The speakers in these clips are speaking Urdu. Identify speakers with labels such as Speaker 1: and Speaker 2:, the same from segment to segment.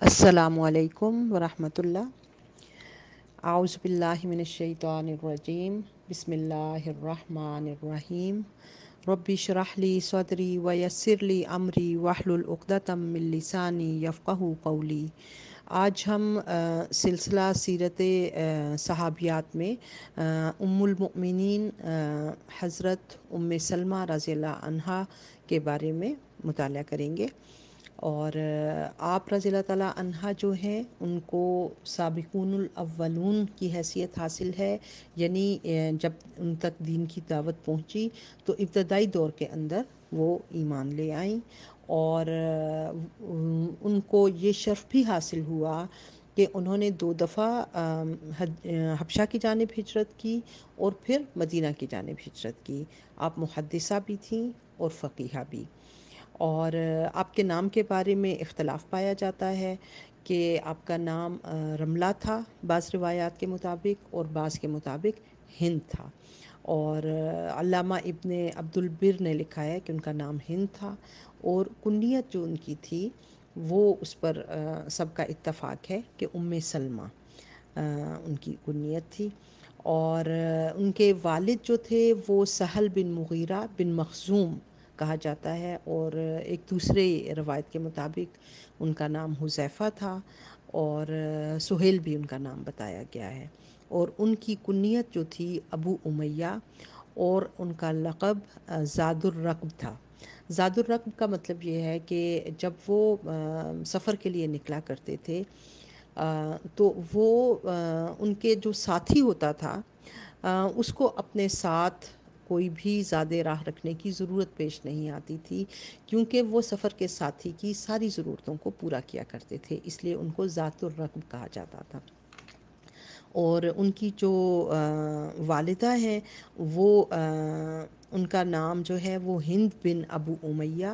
Speaker 1: السلام علیکم ورحمۃ اللہ۔ اعوذ باللہ من الشیطان الرجیم، بسم اللہ الرحمن الرحیم۔ رب اشرح لی صدری ویسر لی امری واحلل عقدۃ من لسانی یفقہوا قولی۔ آج ہم سلسلہ سیرت صحابیات میں ام المؤمنین حضرت ام سلمہ رضی اللہ عنہا کے بارے میں مطالعہ کریں گے۔ اور آپ رضی اللہ تعالیٰ عنہا جو ہیں ان کو سابقون الاولون کی حیثیت حاصل ہے، یعنی جب ان تک دین کی دعوت پہنچی تو ابتدائی دور کے اندر وہ ایمان لے آئیں، اور ان کو یہ شرف بھی حاصل ہوا کہ انہوں نے 2 دفعہ حبشہ کی جانب ہجرت کی اور پھر مدینہ کی جانب ہجرت کی۔ آپ محدثہ بھی تھیں اور فقیہہ بھی۔ اور آپ کے نام کے بارے میں اختلاف پایا جاتا ہے کہ آپ کا نام رملہ تھا بعض روایات کے مطابق، اور بعض کے مطابق ہند تھا، اور علامہ ابن عبد البر نے لکھا ہے کہ ان کا نام ہند تھا، اور کنیت جو ان کی تھی وہ اس پر سب کا اتفاق ہے کہ ام سلمہ ان کی کنیت تھی۔ اور ان کے والد جو تھے وہ سہل بن مغیرہ بن مخزوم کہا جاتا ہے، اور ایک دوسرے روایت کے مطابق ان کا نام حذیفہ تھا، اور سہیل بھی ان کا نام بتایا گیا ہے۔ اور ان کی کنیت جو تھی ابو امیہ، اور ان کا لقب زاد الرقب تھا۔ زاد الرقب کا مطلب یہ ہے کہ جب وہ سفر کے لیے نکلا کرتے تھے تو وہ ان کے جو ساتھی ہوتا تھا اس کو اپنے ساتھ کوئی بھی زیادہ راہ رکھنے کی ضرورت پیش نہیں آتی تھی، کیونکہ وہ سفر کے ساتھی کی ساری ضرورتوں کو پورا کیا کرتے تھے، اس لیے ان کو ذات الرقب کہا جاتا تھا۔ اور ان کی جو والدہ ہیں وہ ان کا نام جو ہے وہ ہند بن ابو امیہ،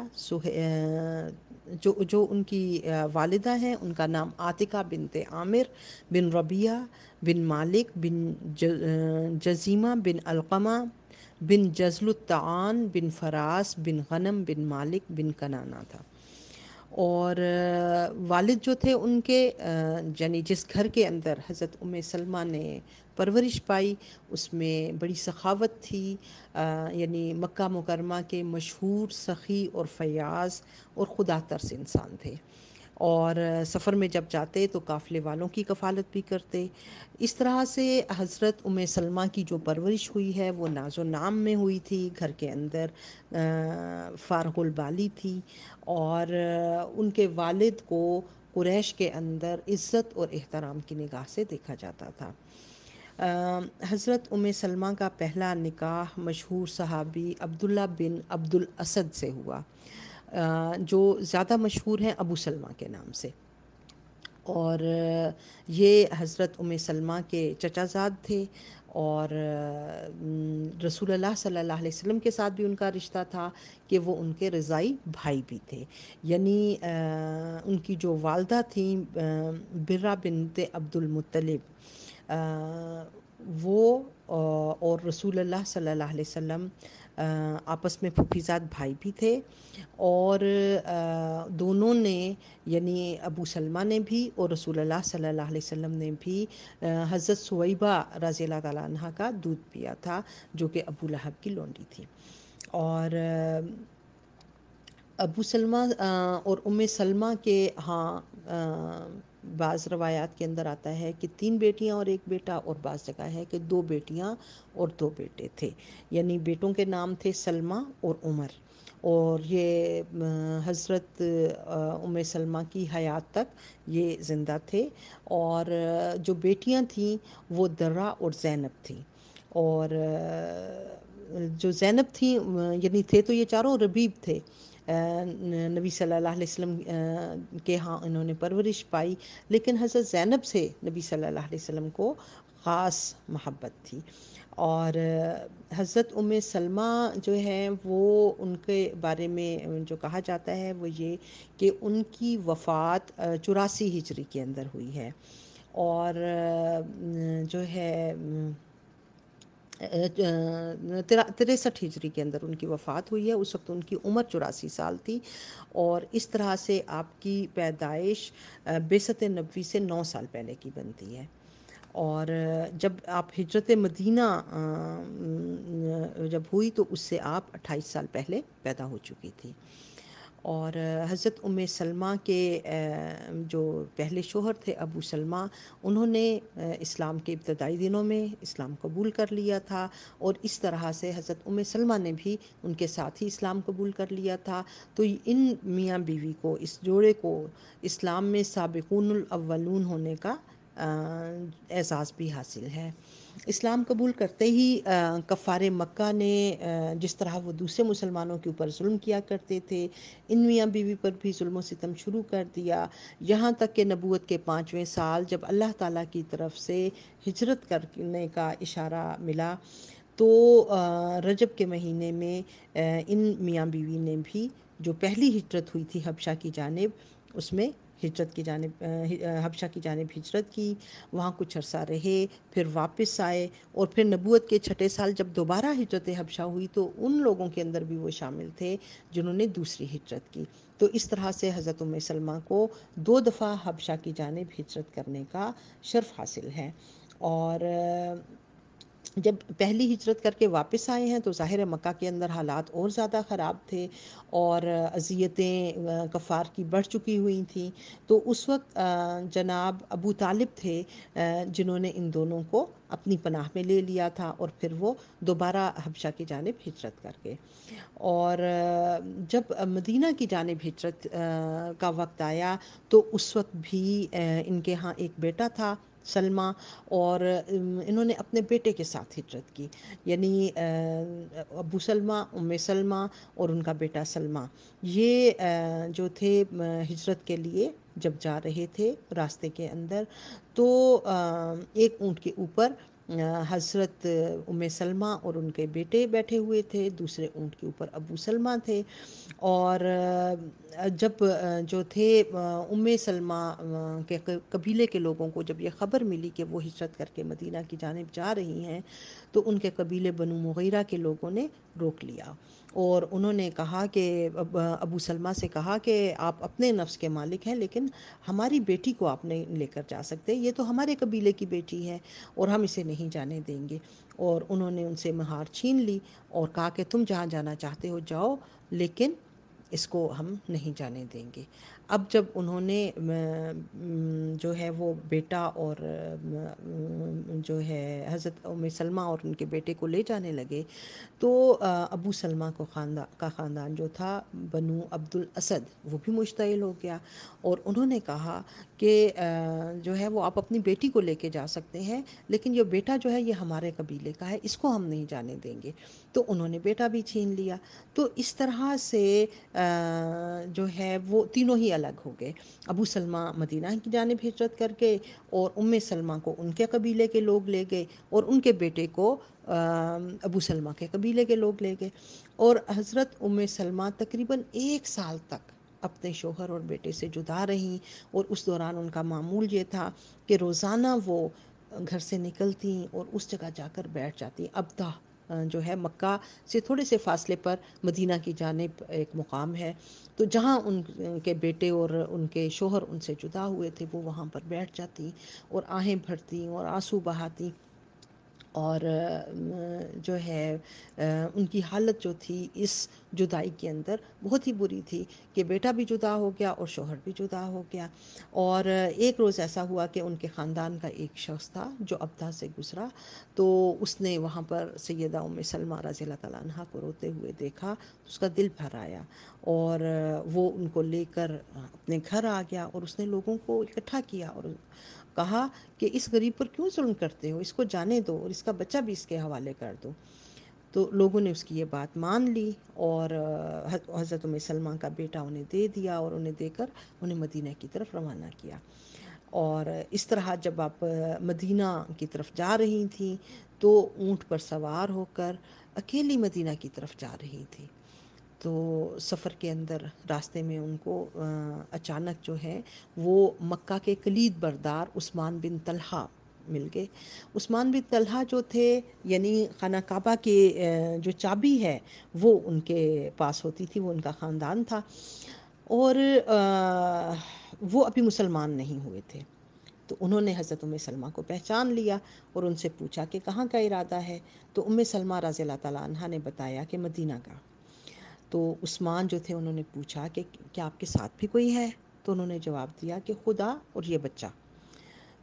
Speaker 1: جو ان کی والدہ ہیں ان کا نام عاتقہ بنت عامر بن ربیعہ بن مالک بن جزیمہ بن علقمہ بن جزل الطعان بن فراس بن غنم بن مالک بن کنانہ تھا۔ اور والد جو تھے ان کے یعنی جس گھر کے اندر حضرت ام سلمہ نے پرورش پائی اس میں بڑی سخاوت تھی، یعنی مکہ مکرمہ کے مشہور سخی اور فیاض اور خدا ترس انسان تھے، اور سفر میں جب جاتے تو قافلے والوں کی کفالت بھی کرتے۔ اس طرح سے حضرت ام سلمہ کی جو پرورش ہوئی ہے وہ ناز و نام میں ہوئی تھی، گھر کے اندر فارغ البالی تھی، اور ان کے والد کو قریش کے اندر عزت اور احترام کی نگاہ سے دیکھا جاتا تھا۔ حضرت ام سلمہ کا پہلا نکاح مشہور صحابی عبداللہ بن عبد الاسد سے ہوا، جو زیادہ مشہور ہیں ابو سلمہ کے نام سے، اور یہ حضرت ام سلمہ کے چچا زاد تھے، اور رسول اللہ صلی اللہ علیہ وسلم کے ساتھ بھی ان کا رشتہ تھا کہ وہ ان کے رضائی بھائی بھی تھے، یعنی ان کی جو والدہ تھیں برہ بنت عبد المطلب، وہ اور رسول اللہ صلی اللہ علیہ وسلم آپس میں پھوپھیزاد بھائی بھی تھے، اور دونوں نے یعنی ابو سلمہ نے بھی اور رسول اللہ صلی اللہ علیہ وسلم نے بھی حضرت سویبہ رضی اللہ تعالیٰ عنہ کا دودھ پیا تھا، جو کہ ابو لہب کی لونڈی تھی۔ اور ابو سلمہ اور ام سلمہ کے بعض روایات کے اندر آتا ہے کہ 3 بیٹیاں اور 1 بیٹا، اور بعض جگہ ہے کہ 2 بیٹیاں اور 2 بیٹے تھے، یعنی بیٹوں کے نام تھے سلمہ اور عمر، اور یہ حضرت ام سلمہ کی حیات تک یہ زندہ تھے، اور جو بیٹیاں تھیں وہ درہ اور زینب تھیں، اور جو زینب تھیں یعنی تھے تو یہ چاروں ربیب تھے، نبی صلی اللہ علیہ وسلم کے ہاں انہوں نے پرورش پائی، لیکن حضرت زینب سے نبی صلی اللہ علیہ وسلم کو خاص محبت تھی۔ اور حضرت ام سلمہ جو ہیں وہ ان کے بارے میں جو کہا جاتا ہے وہ یہ کہ ان کی وفات 84 ہجری کے اندر ہوئی ہے، اور جو ہے 63 ہجری کے اندر ان کی وفات ہوئی ہے. اس وقت ان کی عمر 84 سال تھی، اور اس طرح سے آپ کی پیدائش بعثت نبوی سے 9 سال پہلے کی بنتی ہے. اور جب آپ ہجرت مدینہ جب ہوئی تو اس سے آپ 28 سال پہلے پیدا ہو چکی تھی. اور حضرت سلمہ کے جو پہلے شوہر تھے ابو سلمہ، انہوں نے اسلام کے ابتدائی دنوں میں اسلام قبول کر لیا تھا، اور اس طرح سے حضرت سلمہ نے بھی ان کے ساتھ ہی اسلام قبول کر لیا تھا. تو ان میاں بیوی کو، اس جوڑے کو، اسلام میں سابقون الاولون ہونے کا اعزاز بھی حاصل ہے. اسلام قبول کرتے ہی کفار مکہ نے جس طرح وہ دوسرے مسلمانوں کے اوپر ظلم کیا کرتے تھے، ان میاں بیوی پر بھی ظلم و ستم شروع کر دیا، یہاں تک کہ نبوت کے 5ویں سال جب اللہ تعالیٰ کی طرف سے ہجرت کرنے کا اشارہ ملا، تو رجب کے مہینے میں ان میاں بیوی نے بھی جو پہلی ہجرت ہوئی تھی حبشہ کی جانب، اس میں حبشہ کی جانب ہجرت کی. وہاں کچھ عرصہ رہے، پھر واپس آئے، اور پھر نبوت کے 6 سال جب دوبارہ ہجرت حبشہ ہوئی تو ان لوگوں کے اندر بھی وہ شامل تھے جنہوں نے دوسری ہجرت کی. تو اس طرح سے حضرت سلمہ کو 2 دفعہ حبشہ کی جانب ہجرت کرنے کا شرف حاصل ہے. اور جب پہلی ہجرت کر کے واپس آئے ہیں تو ظاہر مکہ کے اندر حالات اور زیادہ خراب تھے، اور اذیتیں کفار کی بڑھ چکی ہوئی تھیں. تو اس وقت جناب ابو طالب تھے جنہوں نے ان دونوں کو اپنی پناہ میں لے لیا تھا، اور پھر وہ دوبارہ حبشہ کی جانب ہجرت کر گئے. اور جب مدینہ کی جانب ہجرت کا وقت آیا تو اس وقت بھی ان کے ہاں ایک بیٹا تھا سلمہ، اور انہوں نے اپنے بیٹے کے ساتھ ہجرت کی، یعنی ابو سلمہ، سلمہ اور ان کا بیٹا سلمہ، یہ جو تھے ہجرت کے لیے جب جا رہے تھے راستے کے اندر، تو ایک اونٹ کے اوپر حضرت سلمہ اور ان کے بیٹے بیٹھے ہوئے تھے، دوسرے اونٹ کے اوپر ابو سلمہ تھے. اور جب جو تھے سلمہ کے قبیلے کے لوگوں کو جب یہ خبر ملی کہ وہ ہجرت کر کے مدینہ کی جانب جا رہی ہیں، تو ان کے قبیلے بنو مغیرہ کے لوگوں نے روک لیا، اور انہوں نے کہا کہ ابو سلمہ سے کہا کہ آپ اپنے نفس کے مالک ہیں، لیکن ہماری بیٹی کو آپ نہیں لے کر جا سکتے، یہ تو ہمارے قبیلے کی بیٹی ہے اور ہم اسے نہیں جانے دیں گے. اور انہوں نے ان سے مہار چھین لی اور کہا کہ تم جہاں جانا چاہتے ہو جاؤ، لیکن اس کو ہم نہیں جانے دیں گے. اب جب انہوں نے جو ہے وہ بیٹا اور جو ہے حضرت سلمہ اور ان کے بیٹے کو لے جانے لگے، تو ابو سلمہ کو خاندان جو تھا بنو عبد الاسد، وہ بھی مشتعل ہو گیا، اور انہوں نے کہا کہ جو ہے وہ آپ اپنی بیٹی کو لے کے جا سکتے ہیں، لیکن یہ بیٹا جو ہے یہ ہمارے قبیلے کا ہے، اس کو ہم نہیں جانے دیں گے. تو انہوں نے بیٹا بھی چھین لیا. تو اس طرح سے جو ہے وہ تینوں ہی الگ ہو گئے. ابو سلمہ مدینہ کی جانب ہجرت کر کے، اور سلمہ کو ان کے قبیلے کے لوگ لے گئے، اور ان کے بیٹے کو ابو سلمہ کے قبیلے کے لوگ لے گئے. اور حضرت سلمہ تقریباً 1 سال تک اپنے شوہر اور بیٹے سے جدا رہیں، اور اس دوران ان کا معمول یہ تھا کہ روزانہ وہ گھر سے نکلتی اور اس جگہ جا کر بیٹھ جاتی. ابدہ جو ہے مکہ سے تھوڑے سے فاصلے پر مدینہ کی جانب ایک مقام ہے، تو جہاں ان کے بیٹے اور ان کے شوہر ان سے جدا ہوئے تھے وہ وہاں پر بیٹھ جاتی اور آہیں بھرتی اور آنسو بہاتی. اور جو ہے ان کی حالت جو تھی اس جدائی کے اندر بہت ہی بری تھی کہ بیٹا بھی جدا ہو گیا اور شوہر بھی جدا ہو گیا. اور ایک روز ایسا ہوا کہ ان کے خاندان کا ایک شخص تھا جو ابدا سے گزرا، تو اس نے وہاں پر سیدہ سلمہ رضی اللہ تعالیٰ عنہا کو روتے ہوئے دیکھا، تو اس کا دل بھر آیا، اور وہ ان کو لے کر اپنے گھر آ گیا، اور اس نے لوگوں کو اکٹھا کیا اور کہا کہ اس غریب پر کیوں ظلم کرتے ہو، اس کو جانے دو اور اس کا بچہ بھی اس کے حوالے کر دو. تو لوگوں نے اس کی یہ بات مان لی، اور حضرت سلمہ کا بیٹا انہیں دے دیا، اور انہیں دے کر انہیں مدینہ کی طرف روانہ کیا. اور اس طرح جب آپ مدینہ کی طرف جا رہی تھیں تو اونٹ پر سوار ہو کر اکیلی مدینہ کی طرف جا رہی تھی. تو سفر کے اندر راستے میں ان کو اچانک جو ہے وہ مکہ کے کلید بردار عثمان بن طلحہ مل گئے۔ عثمان بن طلحہ جو تھے، یعنی خانہ کعبہ کے جو چابی ہے وہ ان کے پاس ہوتی تھی، وہ ان کا خاندان تھا، اور وہ ابھی مسلمان نہیں ہوئے تھے۔ تو انہوں نے حضرت ام سلمہ کو پہچان لیا اور ان سے پوچھا کہ کہاں کا ارادہ ہے؟ تو ام سلمہ رضی اللہ تعالیٰ عنہا نے بتایا کہ مدینہ کا۔ تو عثمان جو تھے انہوں نے پوچھا کہ کیا آپ کے ساتھ بھی کوئی ہے؟ تو انہوں نے جواب دیا کہ خدا اور یہ بچہ۔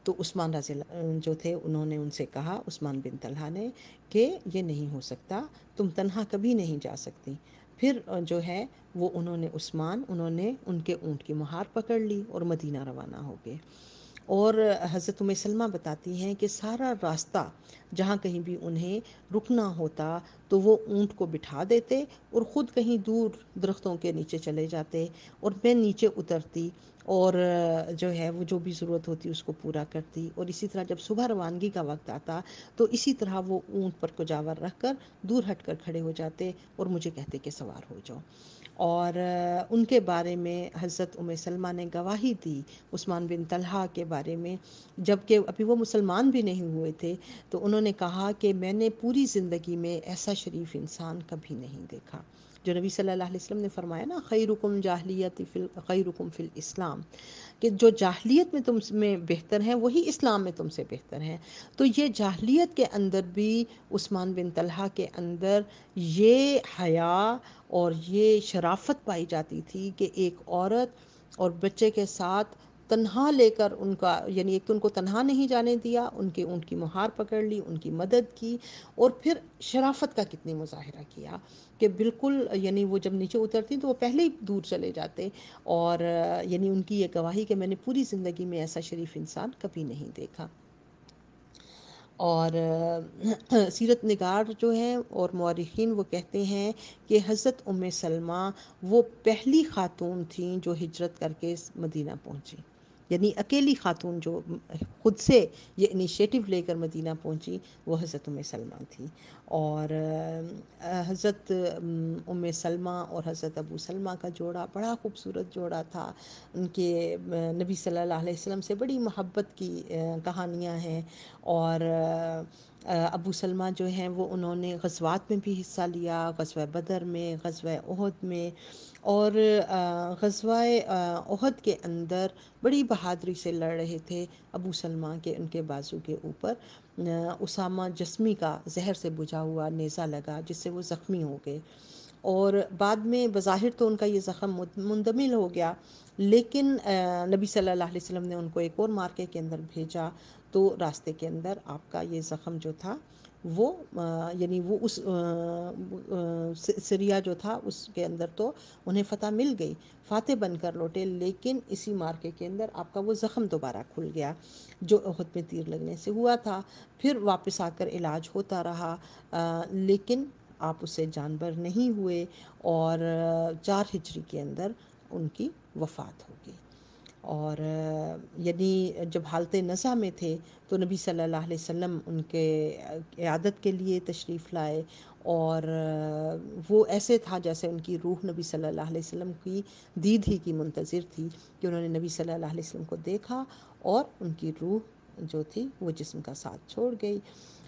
Speaker 1: تو عثمان رضی اللہ جو تھے انہوں نے ان سے کہا، عثمان بن طلحہ نے، کہ یہ نہیں ہو سکتا، تم تنہا کبھی نہیں جا سکتی۔ پھر جو ہے وہ انہوں نے ان کے اونٹ کی مہار پکڑ لی اور مدینہ روانہ ہو گئے۔ اور حضرت ام سلمہ بتاتی ہیں کہ سارا راستہ جہاں کہیں بھی انہیں رکنا ہوتا تو وہ اونٹ کو بٹھا دیتے اور خود کہیں دور درختوں کے نیچے چلے جاتے، اور میں نیچے اترتی اور جو ہے وہ جو بھی ضرورت ہوتی اس کو پورا کرتی، اور اسی طرح جب صبح روانگی کا وقت آتا تو اسی طرح وہ اونٹ پر کجاور رکھ کر دور ہٹ کر کھڑے ہو جاتے اور مجھے کہتے کہ سوار ہو جاؤ۔ اور ان کے بارے میں حضرت ام سلمہ نے گواہی دی عثمان بن طلحہ کے بارے میں، جبکہ ابھی وہ مسلمان بھی نہیں ہوئے تھے، تو انہوں نے کہا کہ میں نے پوری زندگی میں ایسا شریف انسان کبھی نہیں دیکھا۔ جو نبی صلی اللہ علیہ وسلم نے فرمایا نا، خیرکم فی الاسلام، کہ جو جاہلیت میں تم میں بہتر ہیں وہی اسلام میں تم سے بہتر ہیں۔ تو یہ جاہلیت کے اندر بھی عثمان بن طلحہ کے اندر یہ حیا اور یہ شرافت پائی جاتی تھی کہ ایک عورت اور بچے کے ساتھ تنہا لے کر ان کا، یعنی ایک تو ان کو تنہا نہیں جانے دیا، ان کے اونٹ کی مہار پکڑ لی، ان کی مدد کی، اور پھر شرافت کا کتنی مظاہرہ کیا کہ بالکل، یعنی وہ جب نیچے اترتی تو وہ پہلے ہی دور چلے جاتے، اور یعنی ان کی یہ گواہی کہ میں نے پوری زندگی میں ایسا شریف انسان کبھی نہیں دیکھا۔ اور سیرت نگار جو ہیں اور مورخین وہ کہتے ہیں کہ حضرت ام سلمہ وہ پہلی خاتون تھیں جو ہجرت کر کے مدینہ پہنچی، یعنی اکیلی خاتون جو خود سے یہ انیشیٹو لے کر مدینہ پہنچی وہ حضرت ام سلمہ تھی۔ اور حضرت ام سلمہ اور حضرت ابو سلمہ کا جوڑا بڑا خوبصورت جوڑا تھا، ان کے نبی صلی اللہ علیہ وسلم سے بڑی محبت کی کہانیاں ہیں، اور ابو سلمہ جو ہیں وہ انہوں نے غزوات میں بھی حصہ لیا، غزوہ بدر میں، غزوہ احد میں، اور غزوہ احد کے اندر بڑی بہادری سے لڑ رہے تھے ابو سلمہ کے، ان کے بازو کے اوپر اسامہ جسمی کا زہر سے بجھا ہوا نیزہ لگا جس سے وہ زخمی ہو گئے، اور بعد میں بظاہر تو ان کا یہ زخم مندمل ہو گیا، لیکن نبی صلی اللہ علیہ وسلم نے ان کو ایک اور مارکے کے اندر بھیجا، تو راستے کے اندر آپ کا یہ زخم جو تھا وہ یعنی وہ اس سریا جو تھا اس کے اندر تو انہیں فتح مل گئی، فاتح بن کر لوٹے، لیکن اسی مارکے کے اندر آپ کا وہ زخم دوبارہ کھل گیا جو احد میں تیر لگنے سے ہوا تھا۔ پھر واپس آ کر علاج ہوتا رہا، لیکن آپ اس سے جانبر نہیں ہوئے، اور 4 ہجری کے اندر ان کی وفات ہو گئی۔ اور یعنی جب حالت نزع میں تھے تو نبی صلی اللہ علیہ وسلم ان کے عیادت کے لیے تشریف لائے، اور وہ ایسے تھا جیسے ان کی روح نبی صلی اللہ علیہ وسلم کی دید ہی کی منتظر تھی، کہ انہوں نے نبی صلی اللہ علیہ وسلم کو دیکھا اور ان کی روح جو تھی وہ جسم کا ساتھ چھوڑ گئی۔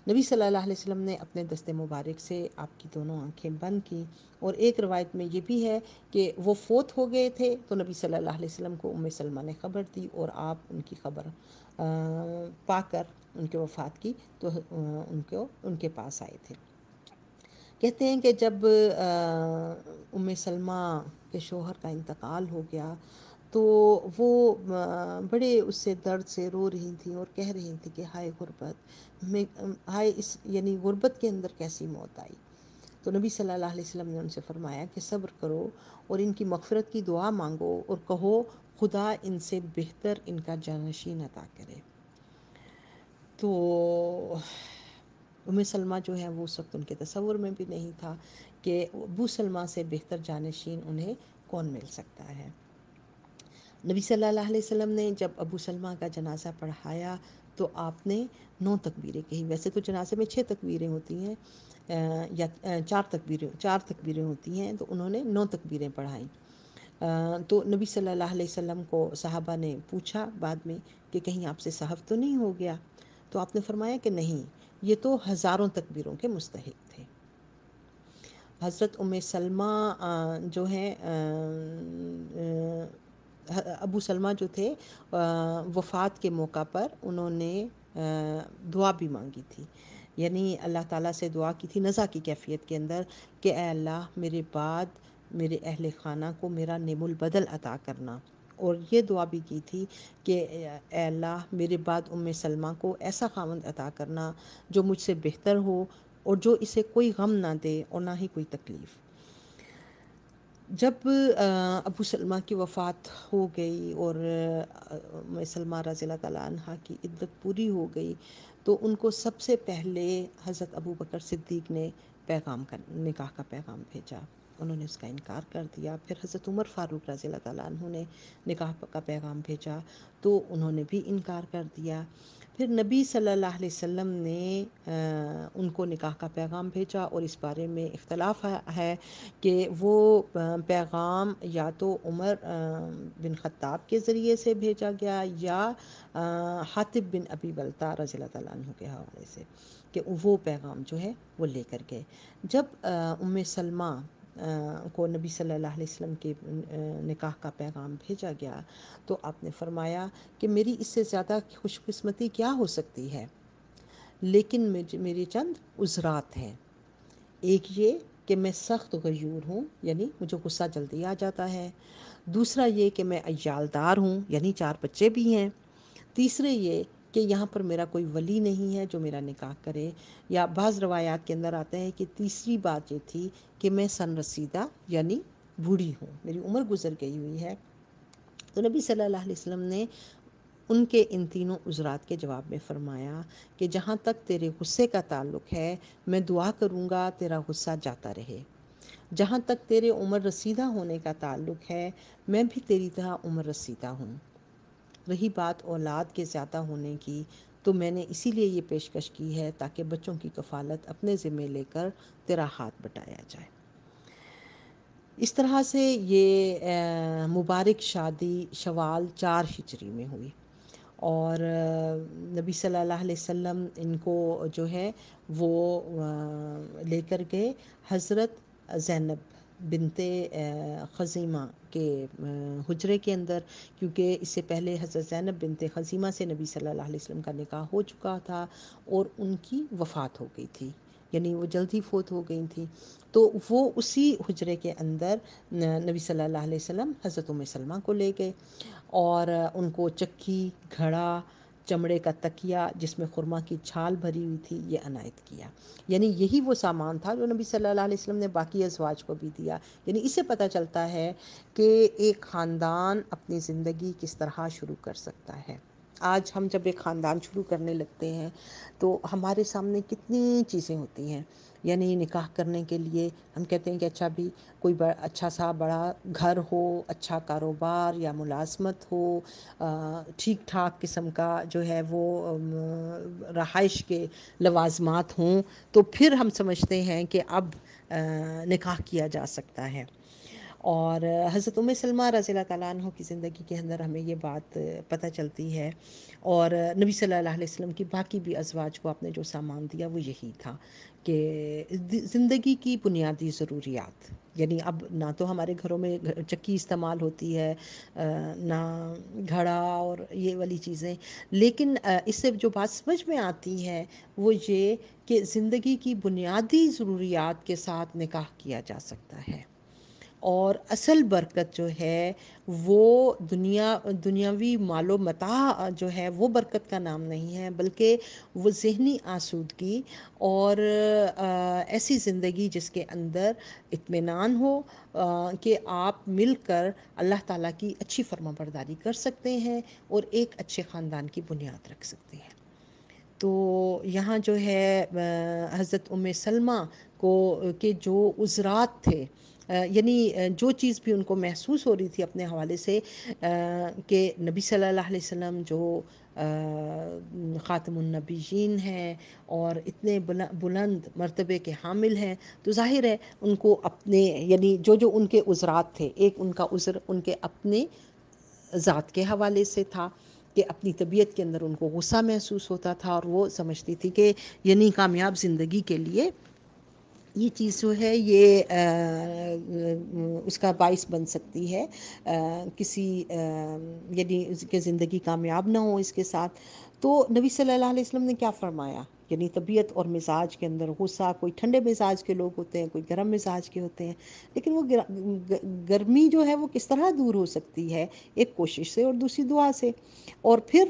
Speaker 1: نبی صلی اللہ علیہ وسلم نے اپنے دست مبارک سے آپ کی دونوں آنکھیں بند کی، اور ایک روایت میں یہ بھی ہے کہ وہ فوت ہو گئے تھے تو نبی صلی اللہ علیہ وسلم کو ام سلمہ نے خبر دی، اور آپ ان کی خبر پا کر ان کے وفات کی تو ان کے پاس آئے تھے۔ کہتے ہیں کہ جب ام سلمہ کے شوہر کا انتقال ہو گیا تو وہ بڑے اس سے درد سے رو رہی تھیں اور کہہ رہی تھیں کہ ہائے غربت میں، ہائے اس یعنی غربت کے اندر کیسی موت آئی۔ تو نبی صلی اللہ علیہ وسلم نے ان سے فرمایا کہ صبر کرو اور ان کی مغفرت کی دعا مانگو، اور کہو خدا ان سے بہتر ان کا جانشین عطا کرے۔ تو ام سلمہ جو ہے وہ اس وقت ان کے تصور میں بھی نہیں تھا کہ ابو سلمہ سے بہتر جانشین انہیں کون مل سکتا ہے۔ نبی صلی اللہ علیہ وسلم نے جب ابو سلمہ کا جنازہ پڑھایا تو آپ نے 9 تکبیریں کہی، ویسے تو جنازے میں 6 تکبیریں ہوتی ہیں یا 4 تکبیریں ہوتی ہیں، تو انہوں نے 9 تکبیریں پڑھائیں۔ تو نبی صلی اللہ علیہ وسلم کو صحابہ نے پوچھا بعد میں کہ کہیں آپ سے سہو تو نہیں ہو گیا؟ تو آپ نے فرمایا کہ نہیں، یہ تو ہزاروں تکبیروں کے مستحق تھے۔ حضرت ام سلمہ جو ہیں ابو سلمہ جو تھے وفات کے موقع پر انہوں نے دعا بھی مانگی تھی، یعنی اللہ تعالیٰ سے دعا کی تھی نزا کی کیفیت کے اندر کہ اے اللہ میرے بعد میرے اہل خانہ کو میرا نعم البدل عطا کرنا، اور یہ دعا بھی کی تھی کہ اے اللہ میرے بعد ام سلمہ کو ایسا خاوند عطا کرنا جو مجھ سے بہتر ہو اور جو اسے کوئی غم نہ دے اور نہ ہی کوئی تکلیف۔ جب ابو سلمہ کی وفات ہو گئی اور ام سلمہ رضی اللہ تعالیٰ عنہ کی عدت پوری ہو گئی تو ان کو سب سے پہلے حضرت ابو بکر صدیق نے نکاح کا پیغام بھیجا، انہوں نے اس کا انکار کر دیا۔ پھر حضرت عمر فاروق رضی اللہ تعالیٰ عنہ نے نکاح کا پیغام بھیجا تو انہوں نے بھی انکار کر دیا۔ پھر نبی صلی اللہ علیہ وسلم نے ان کو نکاح کا پیغام بھیجا، اور اس بارے میں اختلاف ہے کہ وہ پیغام یا تو عمر بن خطاب کے ذریعے سے بھیجا گیا یا حاطب بن ابی بلتہ رضی اللہ تعالیٰ عنہ کے حوالے سے، کہ وہ پیغام جو ہے وہ لے کر گئے۔ جب ام سلمہ کو نبی صلی اللہ علیہ وسلم کے نکاح کا پیغام بھیجا گیا تو آپ نے فرمایا کہ میری اس سے زیادہ خوش قسمتی کیا ہو سکتی ہے، لیکن میری چند عذرات ہیں۔ ایک یہ کہ میں سخت غیور ہوں، یعنی مجھے غصہ جلدی آ جاتا ہے۔ دوسرا یہ کہ میں عیالدار ہوں، یعنی 4 بچے بھی ہیں۔ تیسرے یہ کہ یہاں پر میرا کوئی ولی نہیں ہے جو میرا نکاح کرے، یا بعض روایات کے اندر آتا ہے کہ تیسری بات یہ تھی کہ میں سن رسیدہ یعنی بوڑھی ہوں، میری عمر گزر گئی ہوئی ہے۔ تو نبی صلی اللہ علیہ وسلم نے ان کے ان تینوں عذرات کے جواب میں فرمایا کہ جہاں تک تیرے غصے کا تعلق ہے میں دعا کروں گا تیرا غصہ جاتا رہے، جہاں تک تیرے عمر رسیدہ ہونے کا تعلق ہے میں بھی تیری طرح عمر رسیدہ ہوں۔ رہی بات اولاد کے زیادہ ہونے کی تو میں نے اسی لیے یہ پیشکش کی ہے تاکہ بچوں کی کفالت اپنے ذمہ لے کر تیرا ہاتھ بٹایا جائے۔ اس طرح سے یہ مبارک شادی شوال 4 ہجری میں ہوئی، اور نبی صلی اللہ علیہ وسلم ان کو جو ہے وہ لے کر گئے حضرت زینب بنت خزیمہ کے حجرے کے اندر، کیونکہ اس سے پہلے حضرت زینب بنت خزیمہ سے نبی صلی اللہ علیہ وسلم کا نکاح ہو چکا تھا اور ان کی وفات ہو گئی تھی، یعنی وہ جلدی فوت ہو گئی تھی۔ تو وہ اسی حجرے کے اندر نبی صلی اللہ علیہ وسلم حضرت ام سلمہ کو لے گئے اور ان کو چکی، گھڑا، چمڑے کا تکیہ جس میں خرما کی چھال بھری ہوئی تھی یہ عنایت کیا، یعنی یہی وہ سامان تھا جو نبی صلی اللہ علیہ وسلم نے باقی ازواج کو بھی دیا۔ یعنی اس سے پتہ چلتا ہے کہ ایک خاندان اپنی زندگی کس طرح شروع کر سکتا ہے۔ آج ہم جب ایک خاندان شروع کرنے لگتے ہیں تو ہمارے سامنے کتنی چیزیں ہوتی ہیں، یعنی نکاح کرنے کے لیے ہم کہتے ہیں کہ اچھا بھی کوئی اچھا سا بڑا گھر ہو، اچھا کاروبار یا ملازمت ہو، ٹھیک ٹھاک قسم کا جو ہے وہ رہائش کے لوازمات ہوں، تو پھر ہم سمجھتے ہیں کہ اب نکاح کیا جا سکتا ہے۔ اور حضرت ام سلمہ رضی اللہ تعالیٰ عنہ کی زندگی کے اندر ہمیں یہ بات پتہ چلتی ہے، اور نبی صلی اللہ علیہ وسلم کی باقی بھی ازواج کو آپ نے جو سامان دیا وہ یہی تھا کہ زندگی کی بنیادی ضروریات، یعنی اب نہ تو ہمارے گھروں میں چکی استعمال ہوتی ہے نہ گھڑا اور یہ والی چیزیں، لیکن اس سے جو بات سمجھ میں آتی ہے وہ یہ کہ زندگی کی بنیادی ضروریات کے ساتھ نکاح کیا جا سکتا ہے، اور اصل برکت جو ہے وہ دنیاوی مال و متاع جو ہے وہ برکت کا نام نہیں ہے، بلکہ وہ ذہنی آسودگی اور ایسی زندگی جس کے اندر اطمینان ہو کہ آپ مل کر اللہ تعالیٰ کی اچھی فرما برداری کر سکتے ہیں اور ایک اچھے خاندان کی بنیاد رکھ سکتے ہیں۔ تو یہاں جو ہے حضرت ام سلمہ کو کے جو عذرات تھے، یعنی جو چیز بھی ان کو محسوس ہو رہی تھی اپنے حوالے سے کہ نبی صلی اللہ علیہ وسلم جو خاتم النبیین ہیں اور اتنے بلند مرتبے کے حامل ہیں، تو ظاہر ہے ان کو اپنے یعنی جو ان کے عذرات تھے، ایک ان کا عذر ان کے اپنے ذات کے حوالے سے تھا کہ اپنی طبیعت کے اندر ان کو غصہ محسوس ہوتا تھا، اور وہ سمجھتی تھی کہ یعنی کامیاب زندگی کے لیے یہ چیز جو ہے یہ اس کا باعث بن سکتی ہے کسی یعنی کہ زندگی کامیاب نہ ہو اس کے ساتھ۔ تو نبی صلی اللہ علیہ وسلم نے کیا فرمایا، یعنی طبیعت اور مزاج کے اندر غصہ، کوئی ٹھنڈے مزاج کے لوگ ہوتے ہیں، کوئی گرم مزاج کے ہوتے ہیں، لیکن وہ گرمی جو ہے وہ کس طرح دور ہو سکتی ہے؟ ایک کوشش سے اور دوسری دعا سے۔ اور پھر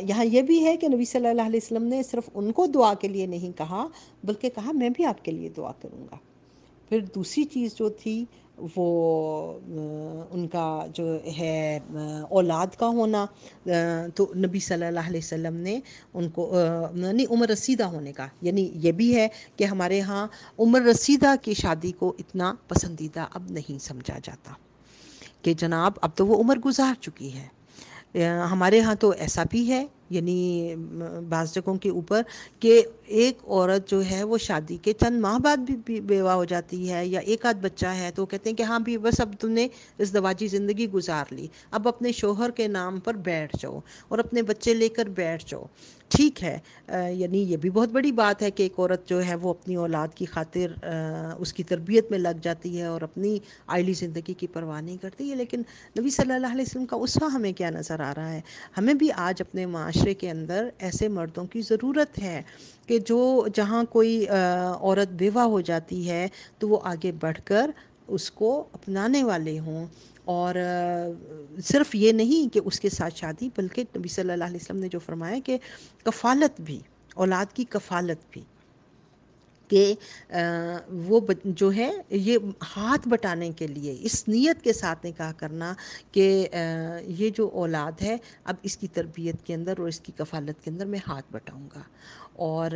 Speaker 1: یہاں یہ بھی ہے کہ نبی صلی اللہ علیہ وسلم نے صرف ان کو دعا کے لیے نہیں کہا، بلکہ کہا میں بھی آپ کے لیے دعا کروں گا۔ پھر دوسری چیز جو تھی وہ ان کا جو ہے اولاد کا ہونا، تو نبی صلی اللہ علیہ وسلم نے ان کو یعنی عمر رسیدہ ہونے کا، یعنی یہ بھی ہے کہ ہمارے ہاں عمر رسیدہ کی شادی کو اتنا پسندیدہ اب نہیں سمجھا جاتا کہ جناب اب تو وہ عمر گزار چکی ہے۔ ہمارے ہاں تو ایسا بھی ہے، یعنی بعض جگہوں کے اوپر کہ ایک عورت جو ہے وہ شادی کے چند ماہ بعد بھی بیوہ ہو جاتی ہے، یا ایک آدھ بچہ ہے تو کہتے ہیں کہ ہاں بھی بس اب تم نے ازدواجی زندگی گزار لی، اب اپنے شوہر کے نام پر بیٹھ جاؤ اور اپنے بچے لے کر بیٹھ جاؤ۔ ٹھیک ہے، یعنی یہ بھی بہت بڑی بات ہے کہ ایک عورت جو ہے وہ اپنی اولاد کی خاطر اس کی تربیت میں لگ جاتی ہے اور اپنی آئلی زندگی کی پرواہ نہیں کرتی ہے، لیکن نبی صلی اللہ علیہ وسلم کا اسوہ ہمیں کیا نظر آ رہا ہے؟ ہمیں بھی آج اپنے معاشرے کے اندر ایسے مردوں کی ضرورت ہے کہ جو جہاں کوئی عورت بیوہ ہو جاتی ہے تو وہ آگے بڑھ کر اس کو اپنانے والے ہوں، اور صرف یہ نہیں کہ اس کے ساتھ شادی، بلکہ نبی صلی اللہ علیہ وسلم نے جو فرمایا کہ کفالت بھی، اولاد کی کفالت بھی، کہ وہ جو ہے یہ ہاتھ بٹانے کے لیے اس نیت کے ساتھ نکاح کرنا کہ یہ جو اولاد ہے اب اس کی تربیت کے اندر اور اس کی کفالت کے اندر میں ہاتھ بٹاؤں گا۔ اور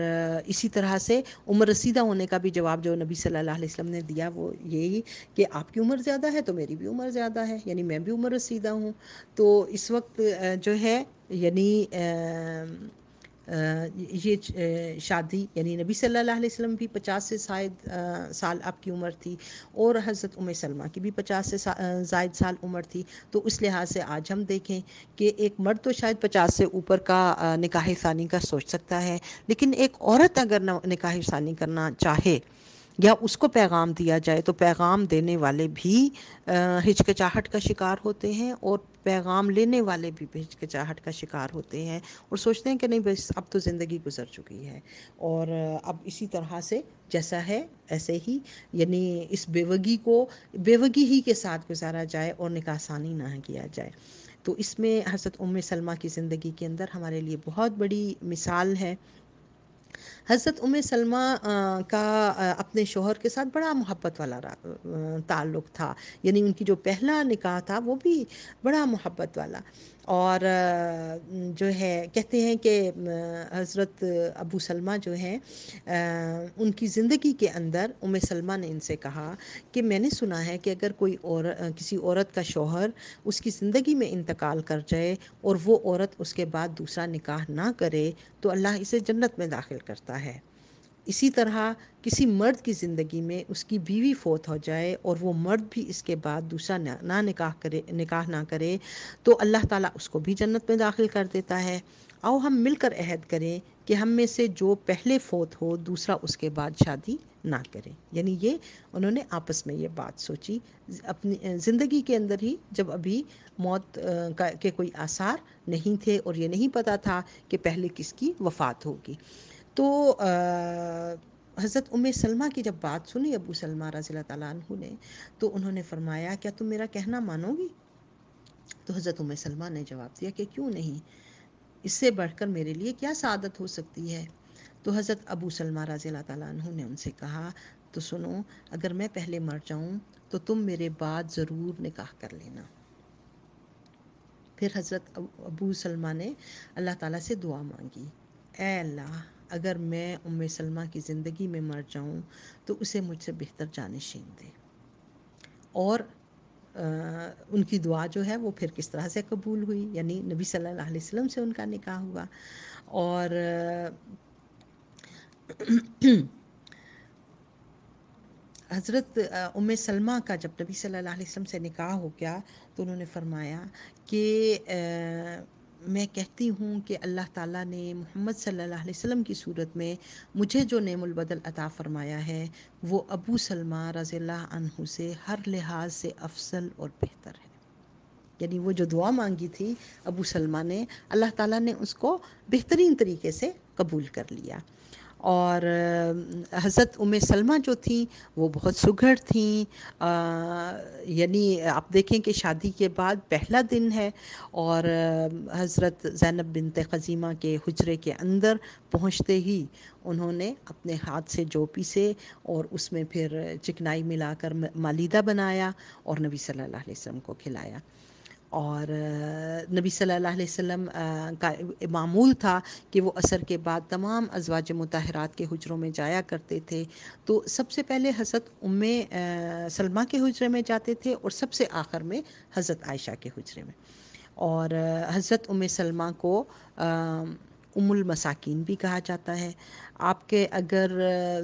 Speaker 1: اسی طرح سے عمر رسیدہ ہونے کا بھی جواب جو نبی صلی اللہ علیہ وسلم نے دیا وہ یہی کہ آپ کی عمر زیادہ ہے تو میری بھی عمر زیادہ ہے، یعنی میں بھی عمر رسیدہ ہوں۔ تو اس وقت جو ہے یعنی یہ شادی، یعنی نبی صلی اللہ علیہ وسلم بھی 50 سے زائد سال آپ کی عمر تھی، اور حضرت ام سلمہ کی بھی 50 سے زائد سال عمر تھی۔ تو اس لحاظ سے آج ہم دیکھیں کہ ایک مرد تو شاید 50 سے اوپر کا نکاح ثانی کا سوچ سکتا ہے، لیکن ایک عورت اگر نکاح ثانی کرنا چاہے یا اس کو پیغام دیا جائے تو پیغام دینے والے بھی ہچکچاہٹ کا شکار ہوتے ہیں، اور پیغام لینے والے بھی ہچکچاہٹ کا شکار ہوتے ہیں، اور سوچتے ہیں کہ نہیں بس اب تو زندگی گزر چکی ہے، اور اب اسی طرح سے جیسا ہے ایسے ہی یعنی اس بیوگی ہی کے ساتھ گزارا جائے اور نکاح ثانی نہ کیا جائے۔ تو اس میں حضرت ام سلمہ کی زندگی کے اندر ہمارے لیے بہت بڑی مثال ہے۔ حضرت ام سلمہ کا اپنے شوہر کے ساتھ بڑا محبت والا تعلق تھا، یعنی ان کی جو پہلا نکاح تھا وہ بھی بڑا محبت والا، اور جو ہے کہتے ہیں کہ حضرت ابو سلمہ جو ہیں ان کی زندگی کے اندر ام سلمہ نے ان سے کہا کہ میں نے سنا ہے کہ اگر کوئی کسی عورت کا شوہر اس کی زندگی میں انتقال کر جائے اور وہ عورت اس کے بعد دوسرا نکاح نہ کرے تو اللہ اسے جنت میں داخل کرتا ہے۔ اسی طرح کسی مرد کی زندگی میں اس کی بیوی فوت ہو جائے اور وہ مرد بھی اس کے بعد دوسرا نکاح نہ کرے تو اللہ تعالیٰ اس کو بھی جنت میں داخل کر دیتا ہے۔ آؤ ہم مل کر عہد کریں کہ ہم میں سے جو پہلے فوت ہو دوسرا اس کے بعد شادی نہ کرے۔ یعنی یہ انہوں نے آپس میں یہ بات سوچی اپنی زندگی کے اندر ہی، جب ابھی موت کے کوئی آثار نہیں تھے اور یہ نہیں پتا تھا کہ پہلے کس کی وفات ہوگی۔ تو حضرت ام سلمہ کی جب بات سنی ابو سلمہ رضی اللہ تعالیٰ عنہ نے، تو انہوں نے فرمایا کیا تم میرا کہنا مانو گی؟ تو حضرت ام سلمہ نے جواب دیا کہ کیوں نہیں، اس سے بڑھ کر میرے لیے کیا سعادت ہو سکتی ہے؟ تو حضرت ابو سلمہ رضی اللہ تعالیٰ عنہ نے ان سے کہا تو سنو، اگر میں پہلے مر جاؤں تو تم میرے بعد ضرور نکاح کر لینا۔ پھر حضرت ابو سلمہ نے اللہ تعالیٰ سے دعا مانگی، اے اللہ اگر میں ام سلمہ کی زندگی میں مر جاؤں تو اسے مجھ سے بہتر جانشین دے۔ اور ان کی دعا جو ہے وہ پھر کس طرح سے قبول ہوئی، یعنی نبی صلی اللہ علیہ وسلم سے ان کا نکاح ہوا۔ اور حضرت ام سلمہ کا جب نبی صلی اللہ علیہ وسلم سے نکاح ہو گیا تو انہوں نے فرمایا کہ میں کہتی ہوں کہ اللہ تعالیٰ نے محمد صلی اللہ علیہ وسلم کی صورت میں مجھے جو نعم البدل عطا فرمایا ہے وہ ابو سلمہ رضی اللہ عنہ سے ہر لحاظ سے افضل اور بہتر ہے. یعنی وہ جو دعا مانگی تھی ابو سلمہ نے، اللہ تعالیٰ نے اس کو بہترین طریقے سے قبول کر لیا. اور حضرت سلمہ جو تھیں وہ بہت سگھڑ تھیں. یعنی آپ دیکھیں کہ شادی کے بعد پہلا دن ہے اور حضرت زینب بنت خزیمہ کے حجرے کے اندر پہنچتے ہی انہوں نے اپنے ہاتھ سے جو پیسے اور اس میں پھر چکنائی ملا کر مالیدہ بنایا اور نبی صلی اللہ علیہ وسلم کو کھلایا. اور نبی صلی اللہ علیہ وسلم کا معمول تھا کہ وہ عصر کے بعد تمام ازواج مطہرات کے حجروں میں جایا کرتے تھے. تو سب سے پہلے حضرت سلمہ کے حجرے میں جاتے تھے اور سب سے آخر میں حضرت عائشہ کے حجرے میں. اور حضرت سلمہ کو ام المساکین بھی کہا جاتا ہے. آپ کے اگر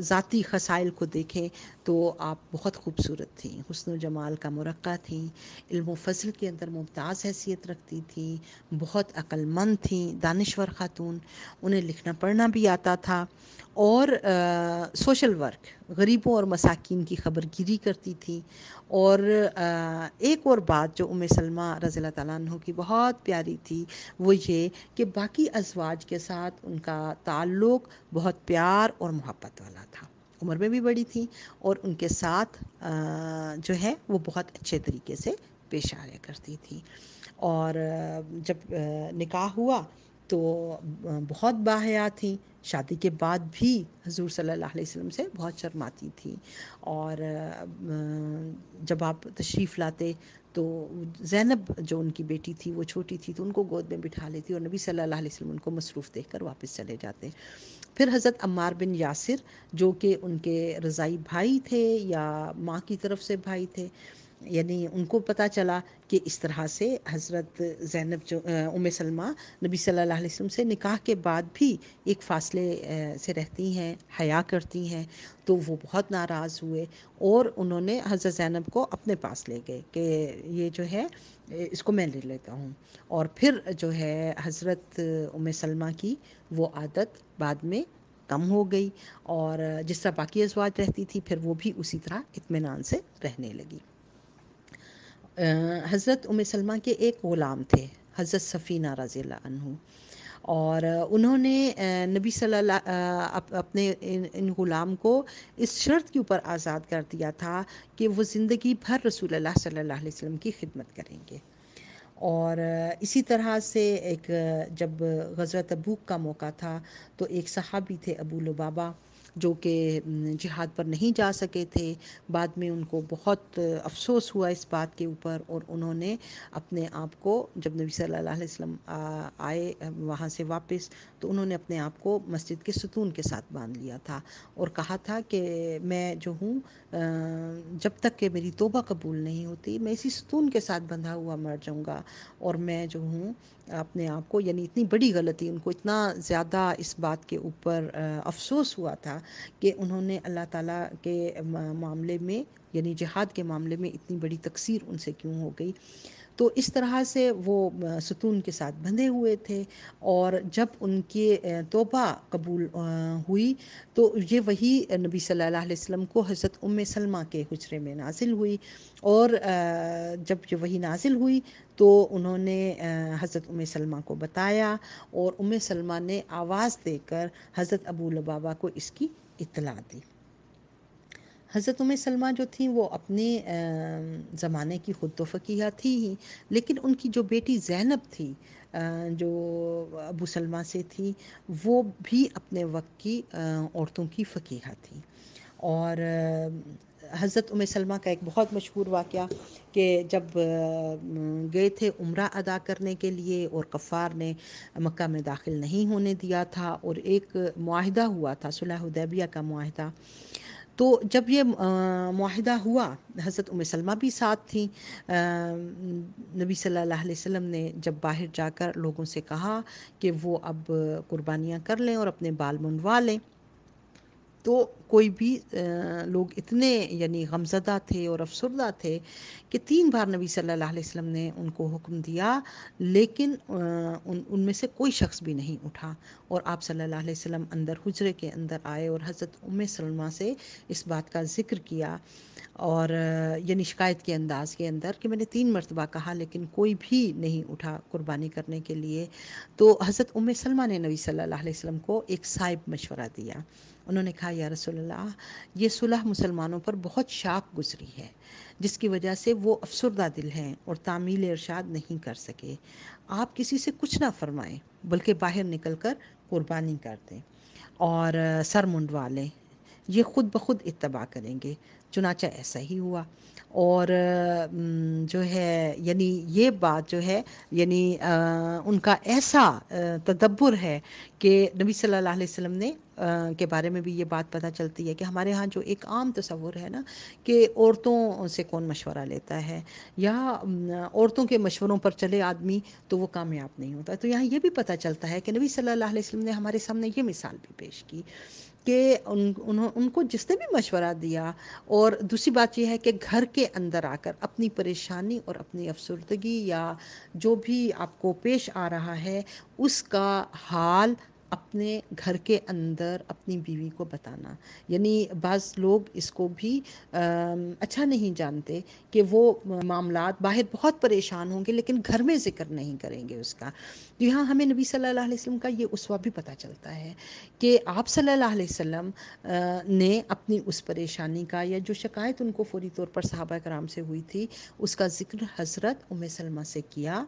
Speaker 1: ذاتی خصائل کو دیکھیں تو آپ بہت خوبصورت تھیں، حسن و جمال کا مرقع تھیں، علم و فضل کے اندر ممتاز حیثیت رکھتی تھیں، بہت عقل مند تھیں، دانشور خاتون، انہیں لکھنا پڑھنا بھی آتا تھا اور سوشل ورک، غریبوں اور مساکین کی خبر گیری کرتی تھی. اور ایک اور بات جو سلمہ رضی اللہ تعالیٰ عنہ کی بہت پیاری تھی وہ یہ کہ باقی ازواج کے ساتھ ان کا تعلق بہت پیار اور محبت والا تھا. عمر میں بھی بڑی تھی اور ان کے ساتھ جو ہے وہ بہت اچھے طریقے سے پیش آیا کرتی تھی. اور جب نکاح ہوا تو بہت باحیا تھیں. شادی کے بعد بھی حضور صلی اللہ علیہ وسلم سے بہت شرماتی تھی. اور جب آپ تشریف لاتے تو زینب جو ان کی بیٹی تھی وہ چھوٹی تھی تو ان کو گود میں بٹھا لیتی اور نبی صلی اللہ علیہ وسلم ان کو مصروف دیکھ کر واپس چلے جاتے. پھر حضرت عمار بن یاسر جو کہ ان کے رضائی بھائی تھے یا ماں کی طرف سے بھائی تھے، یعنی ان کو پتہ چلا کہ اس طرح سے حضرت زینب جو سلمہ نبی صلی اللہ علیہ وسلم سے نکاح کے بعد بھی ایک فاصلے سے رہتی ہیں، حیا کرتی ہیں، تو وہ بہت ناراض ہوئے اور انہوں نے حضرت زینب کو اپنے پاس لے گئے کہ یہ جو ہے اس کو میں لے لیتا ہوں. اور پھر جو ہے حضرت سلمہ کی وہ عادت بعد میں کم ہو گئی اور جس طرح باقی ازواج رہتی تھی پھر وہ بھی اسی طرح اطمینان سے رہنے لگی. حضرت سلمہ کے ایک غلام تھے حضرت سفینہ رضی اللہ عنہ، اور انہوں نے نبی صلی اللہ اپنے ان غلام کو اس شرط کے اوپر آزاد کر دیا تھا کہ وہ زندگی بھر رسول اللہ صلی اللہ علیہ وسلم کی خدمت کریں گے. اور اسی طرح سے ایک جب غزوہ تبوک کا موقع تھا تو ایک صحابی تھے ابو لبابہ جو کہ جہاد پر نہیں جا سکے تھے. بعد میں ان کو بہت افسوس ہوا اس بات کے اوپر اور انہوں نے اپنے آپ کو، جب نبی صلی اللہ علیہ وسلم آئے وہاں سے واپس، تو انہوں نے اپنے آپ کو مسجد کے ستون کے ساتھ باندھ لیا تھا اور کہا تھا کہ میں جو ہوں جب تک کہ میری توبہ قبول نہیں ہوتی میں اسی ستون کے ساتھ بندھا ہوا مر جاؤں گا. اور میں جو ہوں اپنے آپ کو، یعنی اتنی بڑی غلطی، ان کو اتنا زیادہ اس بات کے اوپر افسوس ہوا تھا کہ انہوں نے اللہ تعالیٰ کے معاملے میں، یعنی جہاد کے معاملے میں اتنی بڑی تقصیر ان سے کیوں ہو گئی. تو اس طرح سے وہ ستون کے ساتھ بندھے ہوئے تھے. اور جب ان کی توبہ قبول ہوئی تو یہ وہی نبی صلی اللہ علیہ وسلم کو حضرت سلمہ کے حجرے میں نازل ہوئی. اور جب یہ وہی نازل ہوئی تو انہوں نے حضرت سلمہ کو بتایا اور سلمہ نے آواز دے کر حضرت ابو لبابہ کو اس کی اطلاع دی. حضرت سلمہ جو تھیں وہ اپنے زمانے کی خود تو فقیہ تھی ہی، لیکن ان کی جو بیٹی زینب تھی جو ابو سلمہ سے تھی، وہ بھی اپنے وقت کی عورتوں کی فقیہ تھی. اور حضرت سلمہ کا ایک بہت مشہور واقعہ کہ جب گئے تھے عمرہ ادا کرنے کے لیے اور کفار نے مکہ میں داخل نہیں ہونے دیا تھا اور ایک معاہدہ ہوا تھا، صلح حدیبیہ کا معاہدہ. تو جب یہ معاہدہ ہوا حضرت سلمہ بھی ساتھ تھیں. نبی صلی اللہ علیہ وسلم نے جب باہر جا کر لوگوں سے کہا کہ وہ اب قربانیاں کر لیں اور اپنے بال منڈوا لیں تو کوئی بھی لوگ اتنے یعنی غمزدہ تھے اور افسردہ تھے کہ 3 بار نبی صلی اللہ علیہ وسلم نے ان کو حکم دیا، لیکن ان میں سے کوئی شخص بھی نہیں اٹھا، اور آپ صلی اللہ علیہ وسلم اندر حجرے کے اندر آئے اور حضرت سلمہ سے اس بات کا ذکر کیا، اور یعنی شکایت کے انداز کے اندر کہ میں نے 3 مرتبہ کہا لیکن کوئی بھی نہیں اٹھا قربانی کرنے کے لیے۔ تو حضرت سلمہ نے نبی صلی اللہ علیہ وسلم کو ایک صائب مشورہ دیا۔ انہوں نے کہا یا رسول اللہ، یہ صلح مسلمانوں پر بہت شاق گزری ہے، جس کی وجہ سے وہ افسردہ دل ہیں اور تعمیل ارشاد نہیں کر سکے۔ آپ کسی سے کچھ نہ فرمائیں بلکہ باہر نکل کر قربانی کر دیں اور سر منڈوا لیں، یہ خود بخود اتباع کریں گے۔ چنانچہ ایسا ہی ہوا، اور جو ہے یعنی یہ بات جو ہے یعنی ان کا ایسا تدبر ہے کہ نبی صلی اللہ علیہ وسلم نے کے بارے میں بھی یہ بات پتہ چلتی ہے کہ ہمارے ہاں جو ایک عام تصور ہے نا کہ عورتوں سے کون مشورہ لیتا ہے، یا عورتوں کے مشوروں پر چلے آدمی تو وہ کامیاب نہیں ہوتا، تو یہاں یہ بھی پتہ چلتا ہے کہ نبی صلی اللہ علیہ وسلم نے ہمارے سامنے یہ مثال بھی پیش کی کہ ان کو جس نے بھی مشورہ دیا، اور دوسری بات یہ ہے کہ گھر کے اندر آ کر اپنی پریشانی اور اپنی افسردگی یا جو بھی آپ کو پیش آ رہا ہے اس کا حال اپنے گھر کے اندر اپنی بیوی کو بتانا۔ یعنی بعض لوگ اس کو بھی اچھا نہیں جانتے کہ وہ معاملات باہر بہت پریشان ہوں گے لیکن گھر میں ذکر نہیں کریں گے اس کا۔ تو یہاں ہمیں نبی صلی اللہ علیہ وسلم کا یہ اسوہ بھی پتہ چلتا ہے کہ آپ صلی اللہ علیہ وسلم نے اپنی اس پریشانی کا یا جو شکایت ان کو فوری طور پر صحابہ کرام سے ہوئی تھی اس کا ذکر حضرت سلمہ سے کیا،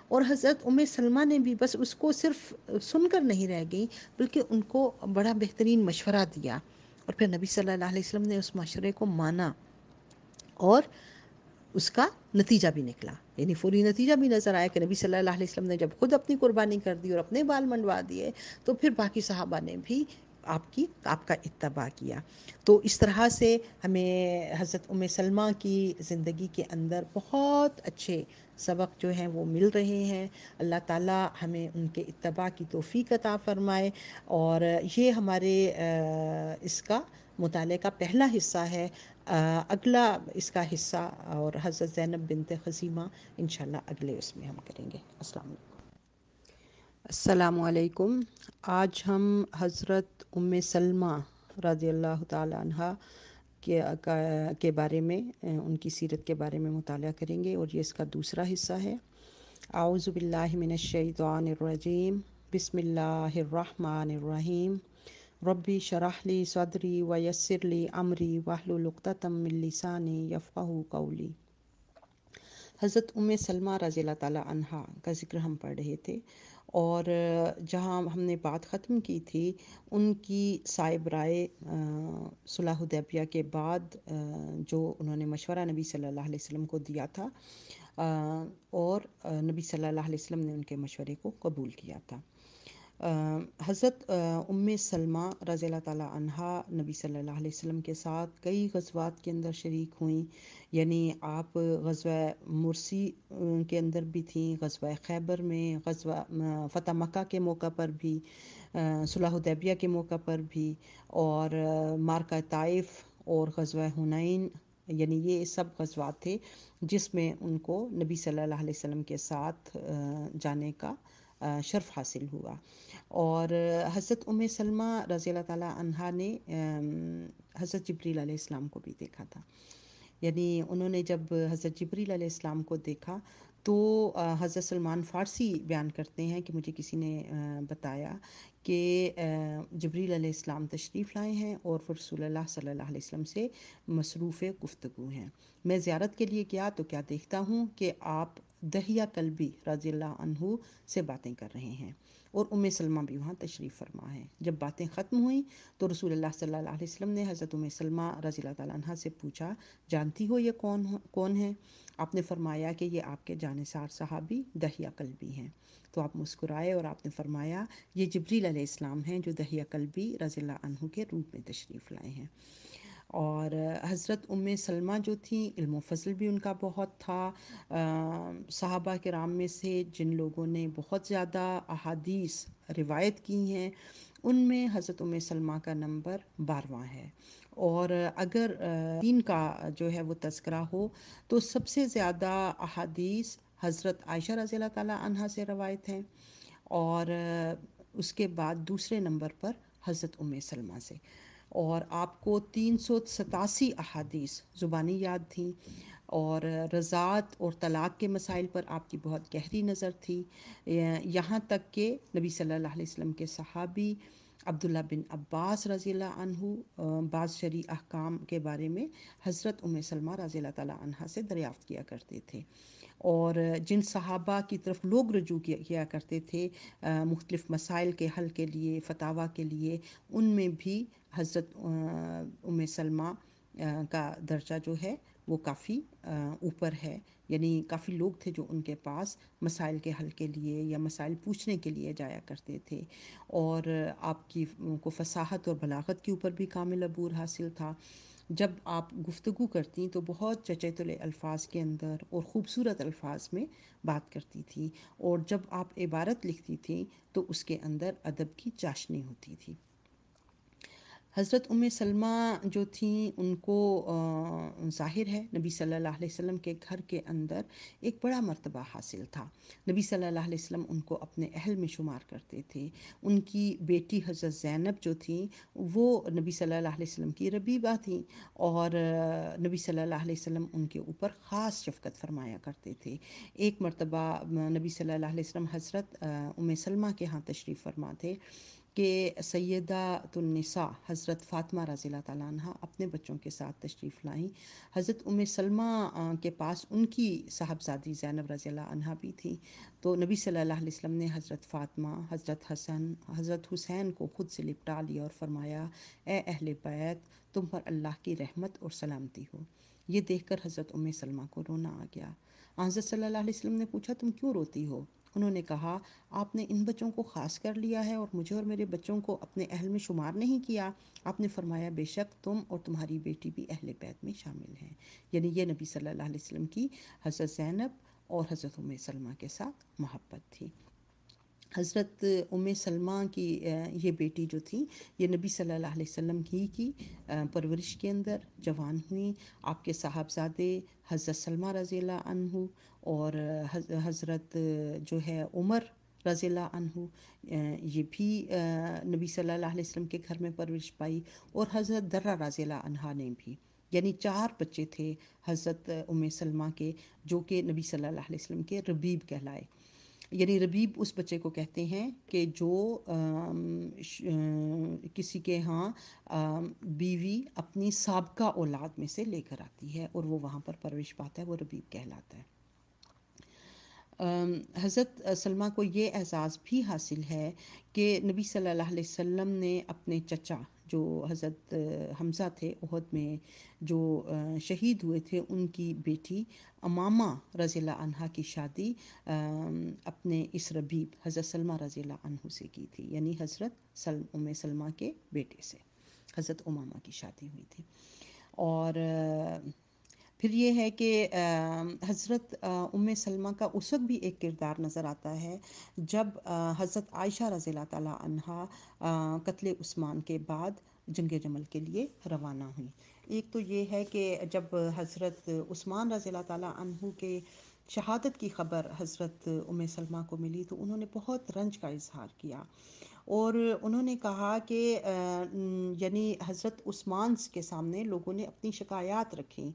Speaker 1: اور حضرت سلمہ نے بھی بس اس کو صرف سن کر نہیں رہ گئی بلکہ ان کو بڑا بہترین مشورہ دیا، اور پھر نبی صلی اللہ علیہ وسلم نے اس مشورے کو مانا اور اس کا نتیجہ بھی نکلا، یعنی فوری نتیجہ بھی نظر آیا کہ نبی صلی اللہ علیہ وسلم نے جب خود اپنی قربانی کر دی اور اپنے بال منڈوا دیے تو پھر باقی صحابہ نے بھی آپ کا اتباع کیا۔ تو اس طرح سے ہمیں حضرت سلمہ کی زندگی کے اندر بہت اچھے سبق جو ہیں وہ مل رہے ہیں۔ اللہ تعالی ہمیں ان کے اتباع کی توفیق عطا فرمائے، اور یہ ہمارے اس کا مطالعے کا پہلا حصہ ہے۔ اگلا اس کا حصہ اور حضرت زینب بنت خزیمہ انشاءاللہ اگلے اس میں ہم کریں گے۔ السلام علیکم۔ السلام علیکم۔ آج ہم حضرت سلمہ رضی اللہ تعالی عنہ کے بارے میں ان کی سیرت کے بارے میں مطالعہ کریں گے، اور یہ اس کا دوسرا حصہ ہے۔ اعوذ باللہ من الشیطان الرجیم، بسم اللہ الرحمن الرحیم۔ ربی شرح لی صدری ویسر لی امری واحلل عقدۃ من لسانی یفقہوا قولی۔ حضرت سلمہ رضی اللہ تعالی عنہا کا ذکر ہم پڑھ رہے تھے، اور جہاں ہم نے بات ختم کی تھی ان کی صائب رائے صلح حدیبیہ کے بعد جو انہوں نے مشورہ نبی صلی اللہ علیہ وسلم کو دیا تھا، اور نبی صلی اللہ علیہ وسلم نے ان کے مشورے کو قبول کیا تھا۔ حضرت سلمہ رضی اللہ تعالی عنہا نبی صلی اللہ علیہ وسلم کے ساتھ کئی غزوات کے اندر شریک ہوئیں، یعنی آپ غزوہ مرسی کے اندر بھی تھیں، غزوہ خیبر میں، غزوہ فتح مکہ کے موقع پر بھی، صلح حدیبیہ کے موقع پر بھی، اور معرکہ طائف اور غزوہ حنین، یعنی یہ سب غزوات تھے جس میں ان کو نبی صلی اللہ علیہ وسلم کے ساتھ جانے کا شرف حاصل ہوا۔ اور حضرت سلمہ رضی اللہ تعالی عنہا نے حضرت جبریل علیہ السلام کو بھی دیکھا تھا، یعنی انہوں نے جب حضرت جبریل علیہ السلام کو دیکھا تو حضرت سلمان فارسی بیان کرتے ہیں کہ مجھے کسی نے بتایا کہ جبریل علیہ السلام تشریف لائے ہیں اور رسول اللہ صلی اللہ علیہ وسلم سے مصروف گفتگو ہیں۔ میں زیارت کے لیے گیا تو کیا دیکھتا ہوں کہ آپ دحیہ کلبی رضی اللہ عنہ سے باتیں کر رہے ہیں، اور سلمہ بھی وہاں تشریف فرما ہے۔ جب باتیں ختم ہوئیں تو رسول اللہ صلی اللہ علیہ وسلم نے حضرت سلمہ رضی اللہ تعالیٰ عنہ سے پوچھا، جانتی ہو یہ کون ہے؟ آپ نے فرمایا کہ یہ آپ کے جانثار صحابی دحیہ کلبی ہیں۔ تو آپ مسکرائے اور آپ نے فرمایا یہ جبریل علیہ السلام ہیں جو دحیہ کلبی رضی اللہ عنہ کے روپ میں تشریف لائے ہیں۔ اور حضرت سلمہ جو تھیں علم و فضل بھی ان کا بہت تھا. صحابہ کرام میں سے جن لوگوں نے بہت زیادہ احادیث روایت کی ہیں ان میں حضرت سلمہ کا نمبر 12واں ہے. اور اگر دین کا جو ہے وہ تذکرہ ہو تو سب سے زیادہ احادیث حضرت عائشہ رضی اللہ تعالیٰ عنہا سے روایت ہیں، اور اس کے بعد دوسرے نمبر پر حضرت سلمہ سے. اور آپ کو 387 احادیث زبانی یاد تھیں، اور رضاعت اور طلاق کے مسائل پر آپ کی بہت گہری نظر تھی، یہاں تک کہ نبی صلی اللہ علیہ وسلم کے صحابی عبداللہ بن عباس رضی اللہ عنہ بعض شرعی احکام کے بارے میں حضرت سلمہ رضی اللہ تعالیٰ عنہا سے دریافت کیا کرتے تھے. اور جن صحابہ کی طرف لوگ رجوع کیا کرتے تھے مختلف مسائل کے حل کے لیے، فتاویٰ کے لیے، ان میں بھی حضرت سلمہ کا درجہ جو ہے وہ کافی اوپر ہے. یعنی کافی لوگ تھے جو ان کے پاس مسائل کے حل کے لیے یا مسائل پوچھنے کے لیے جایا کرتے تھے، اور آپ کی کو فصاحت اور بلاغت کے اوپر بھی کامل عبور حاصل تھا. جب آپ گفتگو کرتی تو بہت چچے تلے الفاظ کے اندر اور خوبصورت الفاظ میں بات کرتی تھی، اور جب آپ عبارت لکھتی تھیں تو اس کے اندر ادب کی چاشنی ہوتی تھی. حضرت سلمہ جو تھیں ان کو ظاہر ہے نبی صلی اللہ علیہ وسلم کے گھر کے اندر ایک بڑا مرتبہ حاصل تھا. نبی صلی اللہ علیہ وسلم ان کو اپنے اہل میں شمار کرتے تھے. ان کی بیٹی حضرت زینب جو تھیں وہ نبی صلی اللہ علیہ وسلم کی ربیبہ تھیں، اور نبی صلی اللہ علیہ وسلم ان کے اوپر خاص شفقت فرمایا کرتے تھے. ایک مرتبہ نبی صلی اللہ علیہ وسلم حضرت سلمہ کے ہاں تشریف فرما تھے کہ سیدۃ النساء حضرت فاطمہ رضی اللہ تعالیٰ عنہ اپنے بچوں کے ساتھ تشریف لائیں. حضرت سلمہ کے پاس ان کی صاحبزادی زینب رضی اللہ عنہ بھی تھی. تو نبی صلی اللہ علیہ وسلم نے حضرت فاطمہ، حضرت حسن، حضرت حسین کو خود سے لپٹا لیا اور فرمایا اے اہل بیت، تم پر اللہ کی رحمت اور سلامتی ہو. یہ دیکھ کر حضرت سلمہ کو رونا آ گیا. حضرت صلی اللہ علیہ وسلم نے پوچھا تم کیوں روتی ہو؟ انہوں نے کہا آپ نے ان بچوں کو خاص کر لیا ہے اور مجھے اور میرے بچوں کو اپنے اہل میں شمار نہیں کیا. آپ نے فرمایا بے شک تم اور تمہاری بیٹی بھی اہل بیت میں شامل ہیں. یعنی یہ نبی صلی اللہ علیہ وسلم کی حضرت زینب اور حضرت سلمہ کے ساتھ محبت تھی. حضرت سلمہ کی یہ بیٹی جو تھی یہ نبی صلی اللہ علیہ وسلم ہی کی پرورش کے اندر جوان ہوئیں. آپ کے صاحبزادے حضرت سلمہ رضی اللہ عنہ اور حضرت جو ہے عمر رضی اللہ عنہ یہ بھی نبی صلی اللہ علیہ وسلم کے گھر میں پرورش پائی، اور حضرت درہ رضی اللہ عنہا نے بھی. یعنی 4 بچے تھے حضرت سلمہ کے جو کہ نبی صلی اللہ علیہ وسلم کے ربیب کہلائے. یعنی ربیب اس بچے کو کہتے ہیں کہ جو کسی کے ہاں بیوی اپنی سابقہ اولاد میں سے لے کر آتی ہے اور وہ وہاں پر پرورش پاتا ہے، وہ ربیب کہلاتا ہے. حضرت سلمہ کو یہ اعزاز بھی حاصل ہے کہ نبی صلی اللہ علیہ وسلم نے اپنے چچا جو حضرت حمزہ تھے احد میں جو شہید ہوئے تھے، ان کی بیٹی امامہ رضی اللہ عنہا کی شادی اپنے اس ربیب حضرت سلمہ رضی اللہ عنہ سے کی تھی. یعنی حضرت سلمہ کے بیٹے سے حضرت امامہ کی شادی ہوئی تھی. اور پھر یہ ہے کہ حضرت سلمہ کا اس وقت بھی ایک کردار نظر آتا ہے جب حضرت عائشہ رضی اللہ تعالیٰ عنہا قتل عثمان کے بعد جنگ جمل کے لیے روانہ ہوئی. ایک تو یہ ہے کہ جب حضرت عثمان رضی اللہ تعالیٰ عنہ کے شہادت کی خبر حضرت سلمہ کو ملی تو انہوں نے بہت رنج کا اظہار کیا، اور انہوں نے کہا کہ یعنی حضرت عثمان کے سامنے لوگوں نے اپنی شکایات رکھیں،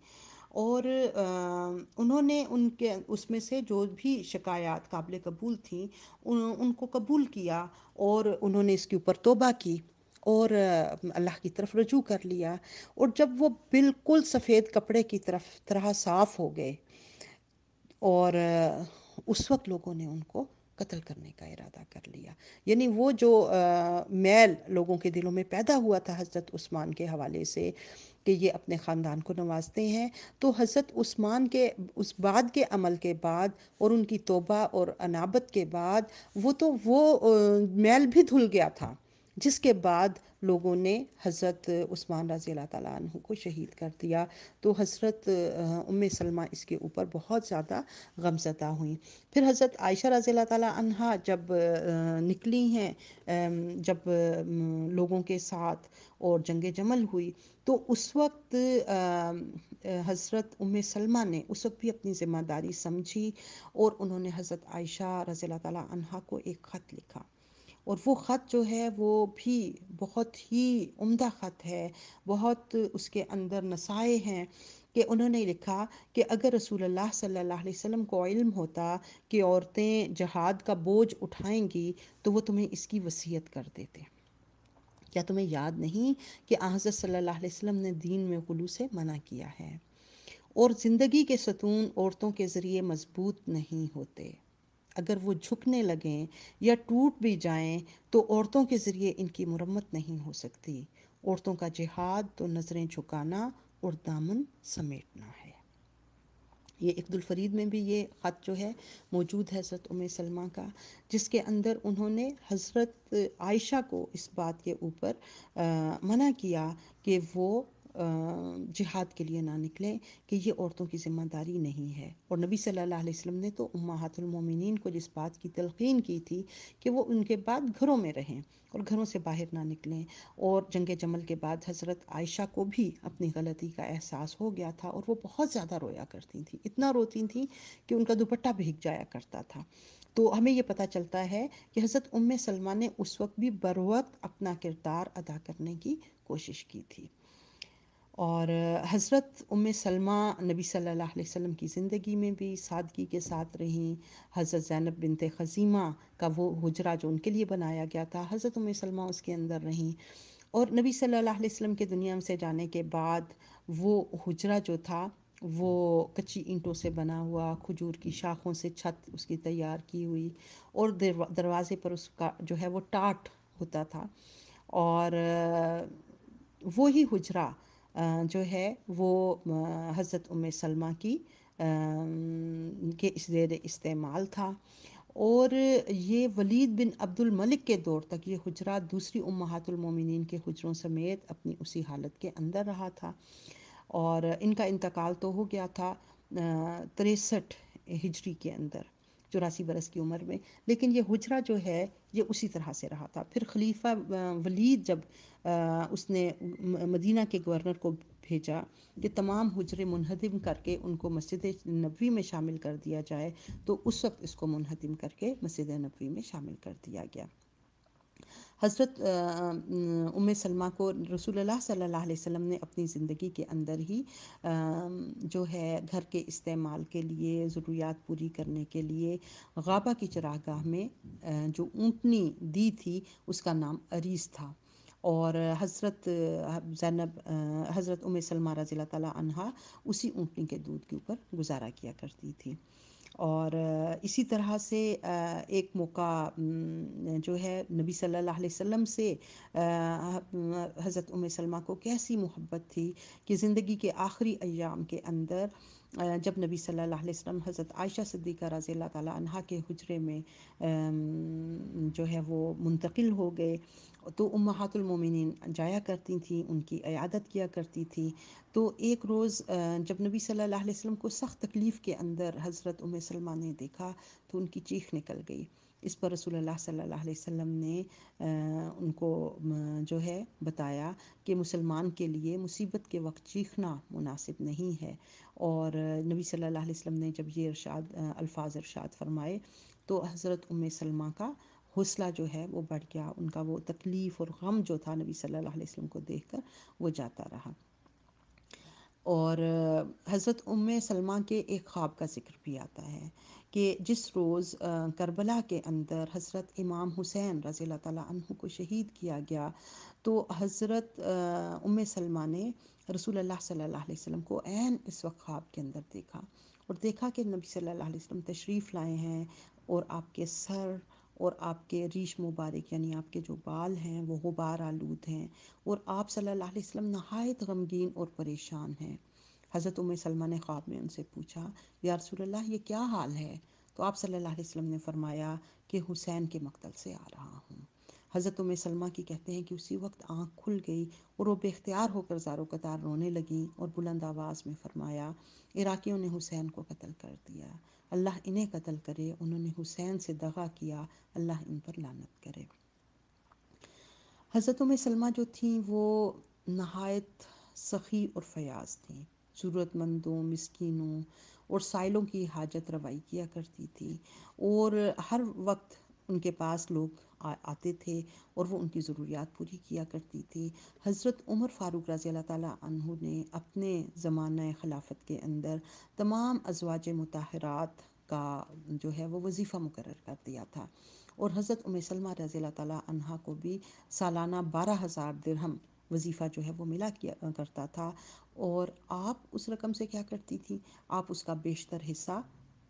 Speaker 1: اور انہوں نے ان کے اس میں سے جو بھی شکایات قابل قبول تھیں ان کو قبول کیا، اور انہوں نے اس کے اوپر توبہ کی اور اللہ کی طرف رجوع کر لیا. اور جب وہ بالکل سفید کپڑے کی طرح صاف ہو گئے اور اس وقت لوگوں نے ان کو قتل کرنے کا ارادہ کر لیا. یعنی وہ جو میل لوگوں کے دلوں میں پیدا ہوا تھا حضرت عثمان کے حوالے سے کہ یہ اپنے خاندان کو نوازتے ہیں، تو حضرت عثمان کے اس بعد کے عمل کے بعد اور ان کی توبہ اور انابت کے بعد وہ میل بھی دھل گیا تھا. جس کے بعد لوگوں نے حضرت عثمان رضی اللہ تعالیٰ عنہ کو شہید کر دیا، تو حضرت ام سلمہ اس کے اوپر بہت زیادہ غمزدہ ہوئیں۔ پھر حضرت عائشہ رضی اللہ تعالیٰ عنہا جب نکلی ہیں جب لوگوں کے ساتھ اور جنگ جمل ہوئی، تو اس وقت حضرت ام سلمہ نے اس وقت بھی اپنی ذمہ داری سمجھی، اور انہوں نے حضرت عائشہ رضی اللہ تعالیٰ عنہا کو ایک خط لکھا، اور وہ خط جو ہے وہ بھی بہت ہی عمدہ خط ہے، بہت اس کے اندر نصائح ہیں، کہ انہوں نے لکھا کہ اگر رسول اللہ صلی اللہ علیہ وسلم کو علم ہوتا کہ عورتیں جہاد کا بوجھ اٹھائیں گی تو وہ تمہیں اس کی وصیت کر دیتے۔ کیا تمہیں یاد نہیں کہ حضرت صلی اللہ علیہ وسلم نے دین میں غلو سے منع کیا ہے، اور زندگی کے ستون عورتوں کے ذریعے مضبوط نہیں ہوتے، اگر وہ جھکنے لگیں یا ٹوٹ بھی جائیں تو عورتوں کے ذریعے ان کی مرمت نہیں ہو سکتی، عورتوں کا جہاد تو نظریں جھکانا اور دامن سمیٹنا ہے۔ یہ عقد الفرید میں بھی یہ خط جو ہے موجود ہے حضرت ام سلمہ کا، جس کے اندر انہوں نے حضرت عائشہ کو اس بات کے اوپر منع کیا کہ وہ جہاد کے لیے نہ نکلیں، کہ یہ عورتوں کی ذمہ داری نہیں ہے۔ اور نبی صلی اللہ علیہ وسلم نے تو امہات المومنین کو جس بات کی تلقین کی تھی کہ وہ ان کے بعد گھروں میں رہیں اور گھروں سے باہر نہ نکلیں، اور جنگ جمل کے بعد حضرت عائشہ کو بھی اپنی غلطی کا احساس ہو گیا تھا، اور وہ بہت زیادہ رویا کرتی تھیں، اتنا روتی تھیں کہ ان کا دوپٹہ بھیگ جایا کرتا تھا۔ تو ہمیں یہ پتہ چلتا ہے کہ حضرت ام سلمہ نے اس وقت بھی بروقت اپنا کردار ادا کرنے کی کوشش کی تھی۔ اور حضرت ام سلمہ نبی صلی اللہ علیہ وسلم کی زندگی میں بھی سادگی کے ساتھ رہیں۔ حضرت زینب بنت خزیمہ کا وہ حجرہ جو ان کے لیے بنایا گیا تھا، حضرت ام سلمہ اس کے اندر رہیں، اور نبی صلی اللہ علیہ وسلم کے دنیا سے جانے کے بعد وہ حجرہ جو تھا وہ کچی اینٹوں سے بنا ہوا، کھجور کی شاخوں سے چھت اس کی تیار کی ہوئی، اور دروازے پر اس کا جو ہے وہ ٹاٹ ہوتا تھا، اور وہی حجرہ جو ہے وہ حضرت ام سلمہ کی کے زیر استعمال تھا، اور یہ ولید بن عبد الملک کے دور تک یہ حجرہ دوسری امہات المومنین کے حجروں سمیت اپنی اسی حالت کے اندر رہا تھا، اور ان کا انتقال تو ہو گیا تھا 63 ہجری کے اندر، 84 برس کی عمر میں، لیکن یہ حجرہ جو ہے یہ اسی طرح سے رہا تھا۔ پھر خلیفہ ولید جب اس نے مدینہ کے گورنر کو بھیجا کہ تمام حجرے منہدم کر کے ان کو مسجد نبوی میں شامل کر دیا جائے، تو اس وقت اس کو منہدم کر کے مسجد نبوی میں شامل کر دیا گیا۔ حضرت ام سلمہ کو رسول اللہ صلی اللہ علیہ وسلم نے اپنی زندگی کے اندر ہی جو ہے گھر کے استعمال کے لیے، ضروریات پوری کرنے کے لیے غابہ کی چراگاہ میں جو اونٹنی دی تھی اس کا نام عریس تھا، اور حضرت زینب حضرت ام سلمہ رضی اللہ تعالیٰ عنہا اسی اونٹنی کے دودھ کے اوپر گزارا کیا کرتی تھی۔ اور اسی طرح سے ایک موقع جو ہے نبی صلی اللہ علیہ وسلم سے حضرت ام سلمہ کو کیسی محبت تھی کہ زندگی کے آخری ایام کے اندر جب نبی صلی اللہ علیہ وسلم حضرت عائشہ صدیقہ رضی اللہ تعالیٰ عنہا کے حجرے میں جو ہے وہ منتقل ہو گئے، تو امہات المومنین جایا کرتی تھیں، ان کی عیادت کیا کرتی تھی۔ تو ایک روز جب نبی صلی اللہ علیہ وسلم کو سخت تکلیف کے اندر حضرت ام سلمہ نے دیکھا تو ان کی چیخ نکل گئی۔ اس پر رسول اللہ صلی اللہ علیہ وسلم نے ان کو جو ہے بتایا کہ مسلمان کے لیے مصیبت کے وقت چیخنا مناسب نہیں ہے، اور نبی صلی اللہ علیہ وسلم نے جب یہ الفاظ ارشاد فرمائے تو حضرت ام سلمہ کا حوصلہ جو ہے وہ بڑھ گیا، ان کا وہ تکلیف اور غم جو تھا نبی صلی اللہ علیہ وسلم کو دیکھ کر وہ جاتا رہا۔ اور حضرت ام سلمہ کے ایک خواب کا ذکر بھی آتا ہے کہ جس روز کربلا کے اندر حضرت امام حسین رضی اللہ تعالیٰ عنہ کو شہید کیا گیا، تو حضرت ام سلمہ نے رسول اللہ صلی اللہ علیہ وسلم کو عین اس وقت خواب کے اندر دیکھا، اور دیکھا کہ نبی صلی اللہ علیہ وسلم تشریف لائے ہیں، اور آپ کے سر اور آپ کے ریش مبارک یعنی آپ کے جو بال ہیں وہ غبار آلود ہیں، اور آپ صلی اللہ علیہ وسلم نہایت غمگین اور پریشان ہیں۔ حضرت ام سلمہ نے خواب میں ان سے پوچھا، یا رسول اللہ یہ کیا حال ہے؟ تو آپ صلی اللہ علیہ وسلم نے فرمایا کہ حسین کے مقتل سے آ رہا ہوں۔ حضرت ام سلمہ کی کہتے ہیں کہ اسی وقت آنکھ کھل گئی اور وہ بے اختیار ہو کر زارو قطار رونے لگیں اور بلند آواز میں فرمایا عراقیوں نے حسین کو قتل کر دیا، اللہ انہیں قتل کرے، انہوں نے حسین سے دغا کیا، اللہ ان پر لعنت کرے۔ حضرت ام سلمہ جو تھیں وہ نہایت سخی اور فیاض تھیں، ضرورت مندوں، مسکینوں اور سائلوں کی حاجت روائی کیا کرتی تھی، اور ہر وقت ان کے پاس لوگ آتے تھے اور وہ ان کی ضروریات پوری کیا کرتی تھی۔ حضرت عمر فاروق رضی اللہ تعالیٰ عنہ نے اپنے زمانہ خلافت کے اندر تمام ازواج مطہرات کا جو ہے وہ وظیفہ مقرر کر دیا تھا، اور حضرت ام سلمہ رضی اللہ تعالیٰ عنہا کو بھی سالانہ 12,000 درہم وظیفہ جو ہے وہ ملا کیا کرتا تھا، اور آپ اس رقم سے کیا کرتی تھی؟ آپ اس کا بیشتر حصہ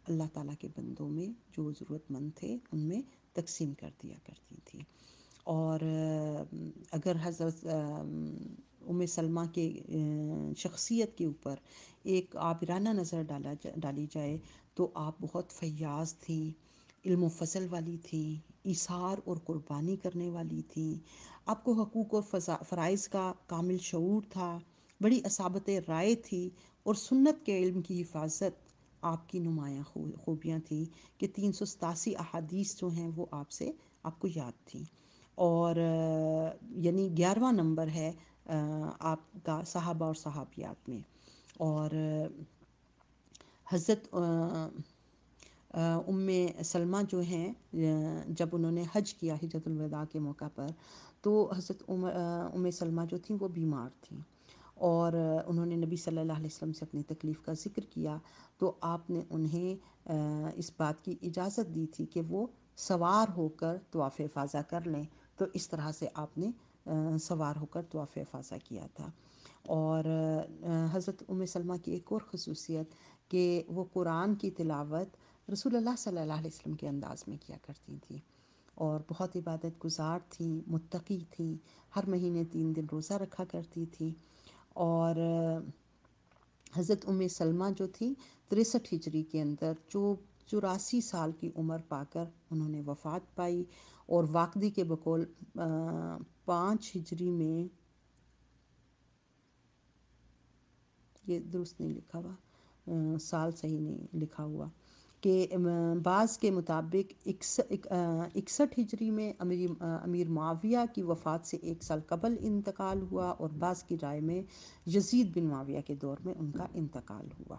Speaker 1: اللہ تعالیٰ کے بندوں میں جو ضرورت مند تھے ان میں تقسیم کر دیا کرتی تھی۔ اور اگر حضرت ام سلمہ کے شخصیت کے اوپر ایک عابرانہ نظر ڈالی جائے تو آپ بہت فیاض تھی، علم و فضل والی تھی، ایثار اور قربانی کرنے والی تھی، آپ کو حقوق اور فرائض کا کامل شعور تھا، بڑی اصابت رائے تھی، اور سنت کے علم کی حفاظت آپ کی نمایاں خوبیاں تھیں کہ 387 احادیث جو ہیں وہ آپ کو یاد تھیں، اور یعنی 11واں نمبر ہے آپ کا صحابہ اور صحابیات میں۔ اور حضرت ام سلمہ جو ہیں جب انہوں نے حج کیا حجۃ الوداع کے موقع پر، تو حضرت ام سلمہ جو تھیں وہ بیمار تھیں، اور انہوں نے نبی صلی اللہ علیہ وسلم سے اپنی تکلیف کا ذکر کیا، تو آپ نے انہیں اس بات کی اجازت دی تھی کہ وہ سوار ہو کر طواف افاضہ کر لیں، تو اس طرح سے آپ نے سوار ہو کر طواف افاضہ کیا تھا۔ اور حضرت ام سلمہ کی ایک اور خصوصیت کہ وہ قرآن کی تلاوت رسول اللہ صلی اللہ علیہ وسلم کے انداز میں کیا کرتی تھی، اور بہت عبادت گزار تھیں، متقی تھیں، ہر مہینے 3 دن روزہ رکھا کرتی تھی۔ اور حضرت ام سلمہ جو تھی 63 ہجری کے اندر 84 سال کی عمر پا کر انہوں نے وفات پائی، اور واقدی کے بقول 5 ہجری میں، یہ درست نہیں لکھا ہوا، سال صحیح نہیں لکھا ہوا، کہ بعض کے مطابق 61 ہجری میں امیر معاویہ کی وفات سے 1 سال قبل انتقال ہوا، اور بعض کی رائے میں یزید بن معاویہ کے دور میں ان کا انتقال ہوا۔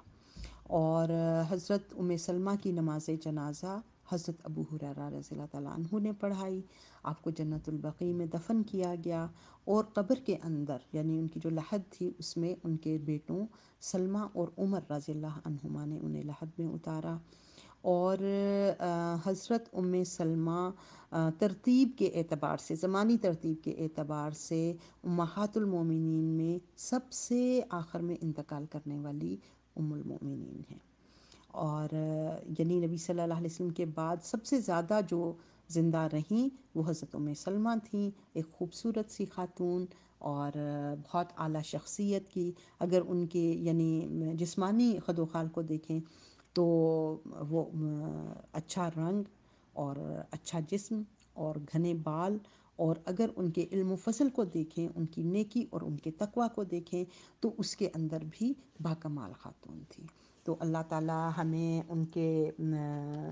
Speaker 1: اور حضرت ام سلمہ کی نماز جنازہ حضرت ابو ہریرہ رضی اللہ تعالیٰ عنہ نے پڑھائی، آپ کو جنت البقیع میں دفن کیا گیا، اور قبر کے اندر یعنی ان کی جو لحد تھی اس میں ان کے بیٹوں سلمہ اور عمر رضی اللہ عنہما نے انہیں لحد میں اتارا۔ اور حضرت ام سلمہ ترتیب کے اعتبار سے، زمانی ترتیب کے اعتبار سے امہات المومنین میں سب سے آخر میں انتقال کرنے والی ام المومنین ہیں، اور یعنی نبی صلی اللہ علیہ وسلم کے بعد سب سے زیادہ جو زندہ رہیں وہ حضرت ام سلمہ تھیں، ایک خوبصورت سی خاتون اور بہت اعلیٰ شخصیت کی۔ اگر ان کے یعنی جسمانی خد و خال کو دیکھیں تو وہ اچھا رنگ اور اچھا جسم اور گھنے بال، اور اگر ان کے علم و فضل کو دیکھیں، ان کی نیکی اور ان کے تقوی کو دیکھیں تو اس کے اندر بھی باکمال خاتون تھی۔ تو اللہ تعالیٰ ہمیں ان کے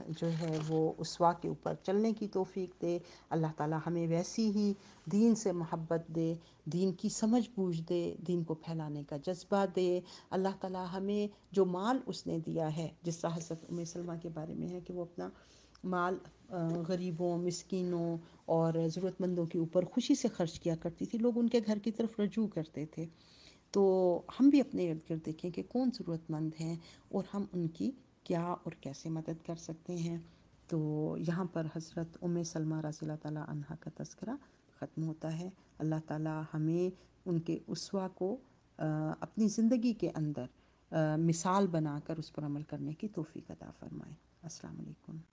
Speaker 1: جو ہے وہ اسوا کے اوپر چلنے کی توفیق دے، اللہ تعالیٰ ہمیں ویسی ہی دین سے محبت دے، دین کی سمجھ بوجھ دے، دین کو پھیلانے کا جذبہ دے۔ اللہ تعالیٰ ہمیں جو مال اس نے دیا ہے، جس طرح حضرت ام سلمہ کے بارے میں ہے کہ وہ اپنا مال غریبوں، مسکینوں اور ضرورت مندوں کے اوپر خوشی سے خرچ کیا کرتی تھی، لوگ ان کے گھر کی طرف رجوع کرتے تھے۔ تو ہم بھی اپنے ارد گرد دیکھیں کہ کون ضرورت مند ہیں اور ہم ان کی کیا اور کیسے مدد کر سکتے ہیں۔ تو یہاں پر حضرت ام سلمہ رضی اللہ تعالیٰ عنہا کا تذکرہ ختم ہوتا ہے۔ اللہ تعالیٰ ہمیں ان کے اسوہ کو اپنی زندگی کے اندر مثال بنا کر اس پر عمل کرنے کی توفیق عطا فرمائے۔ السلام علیکم۔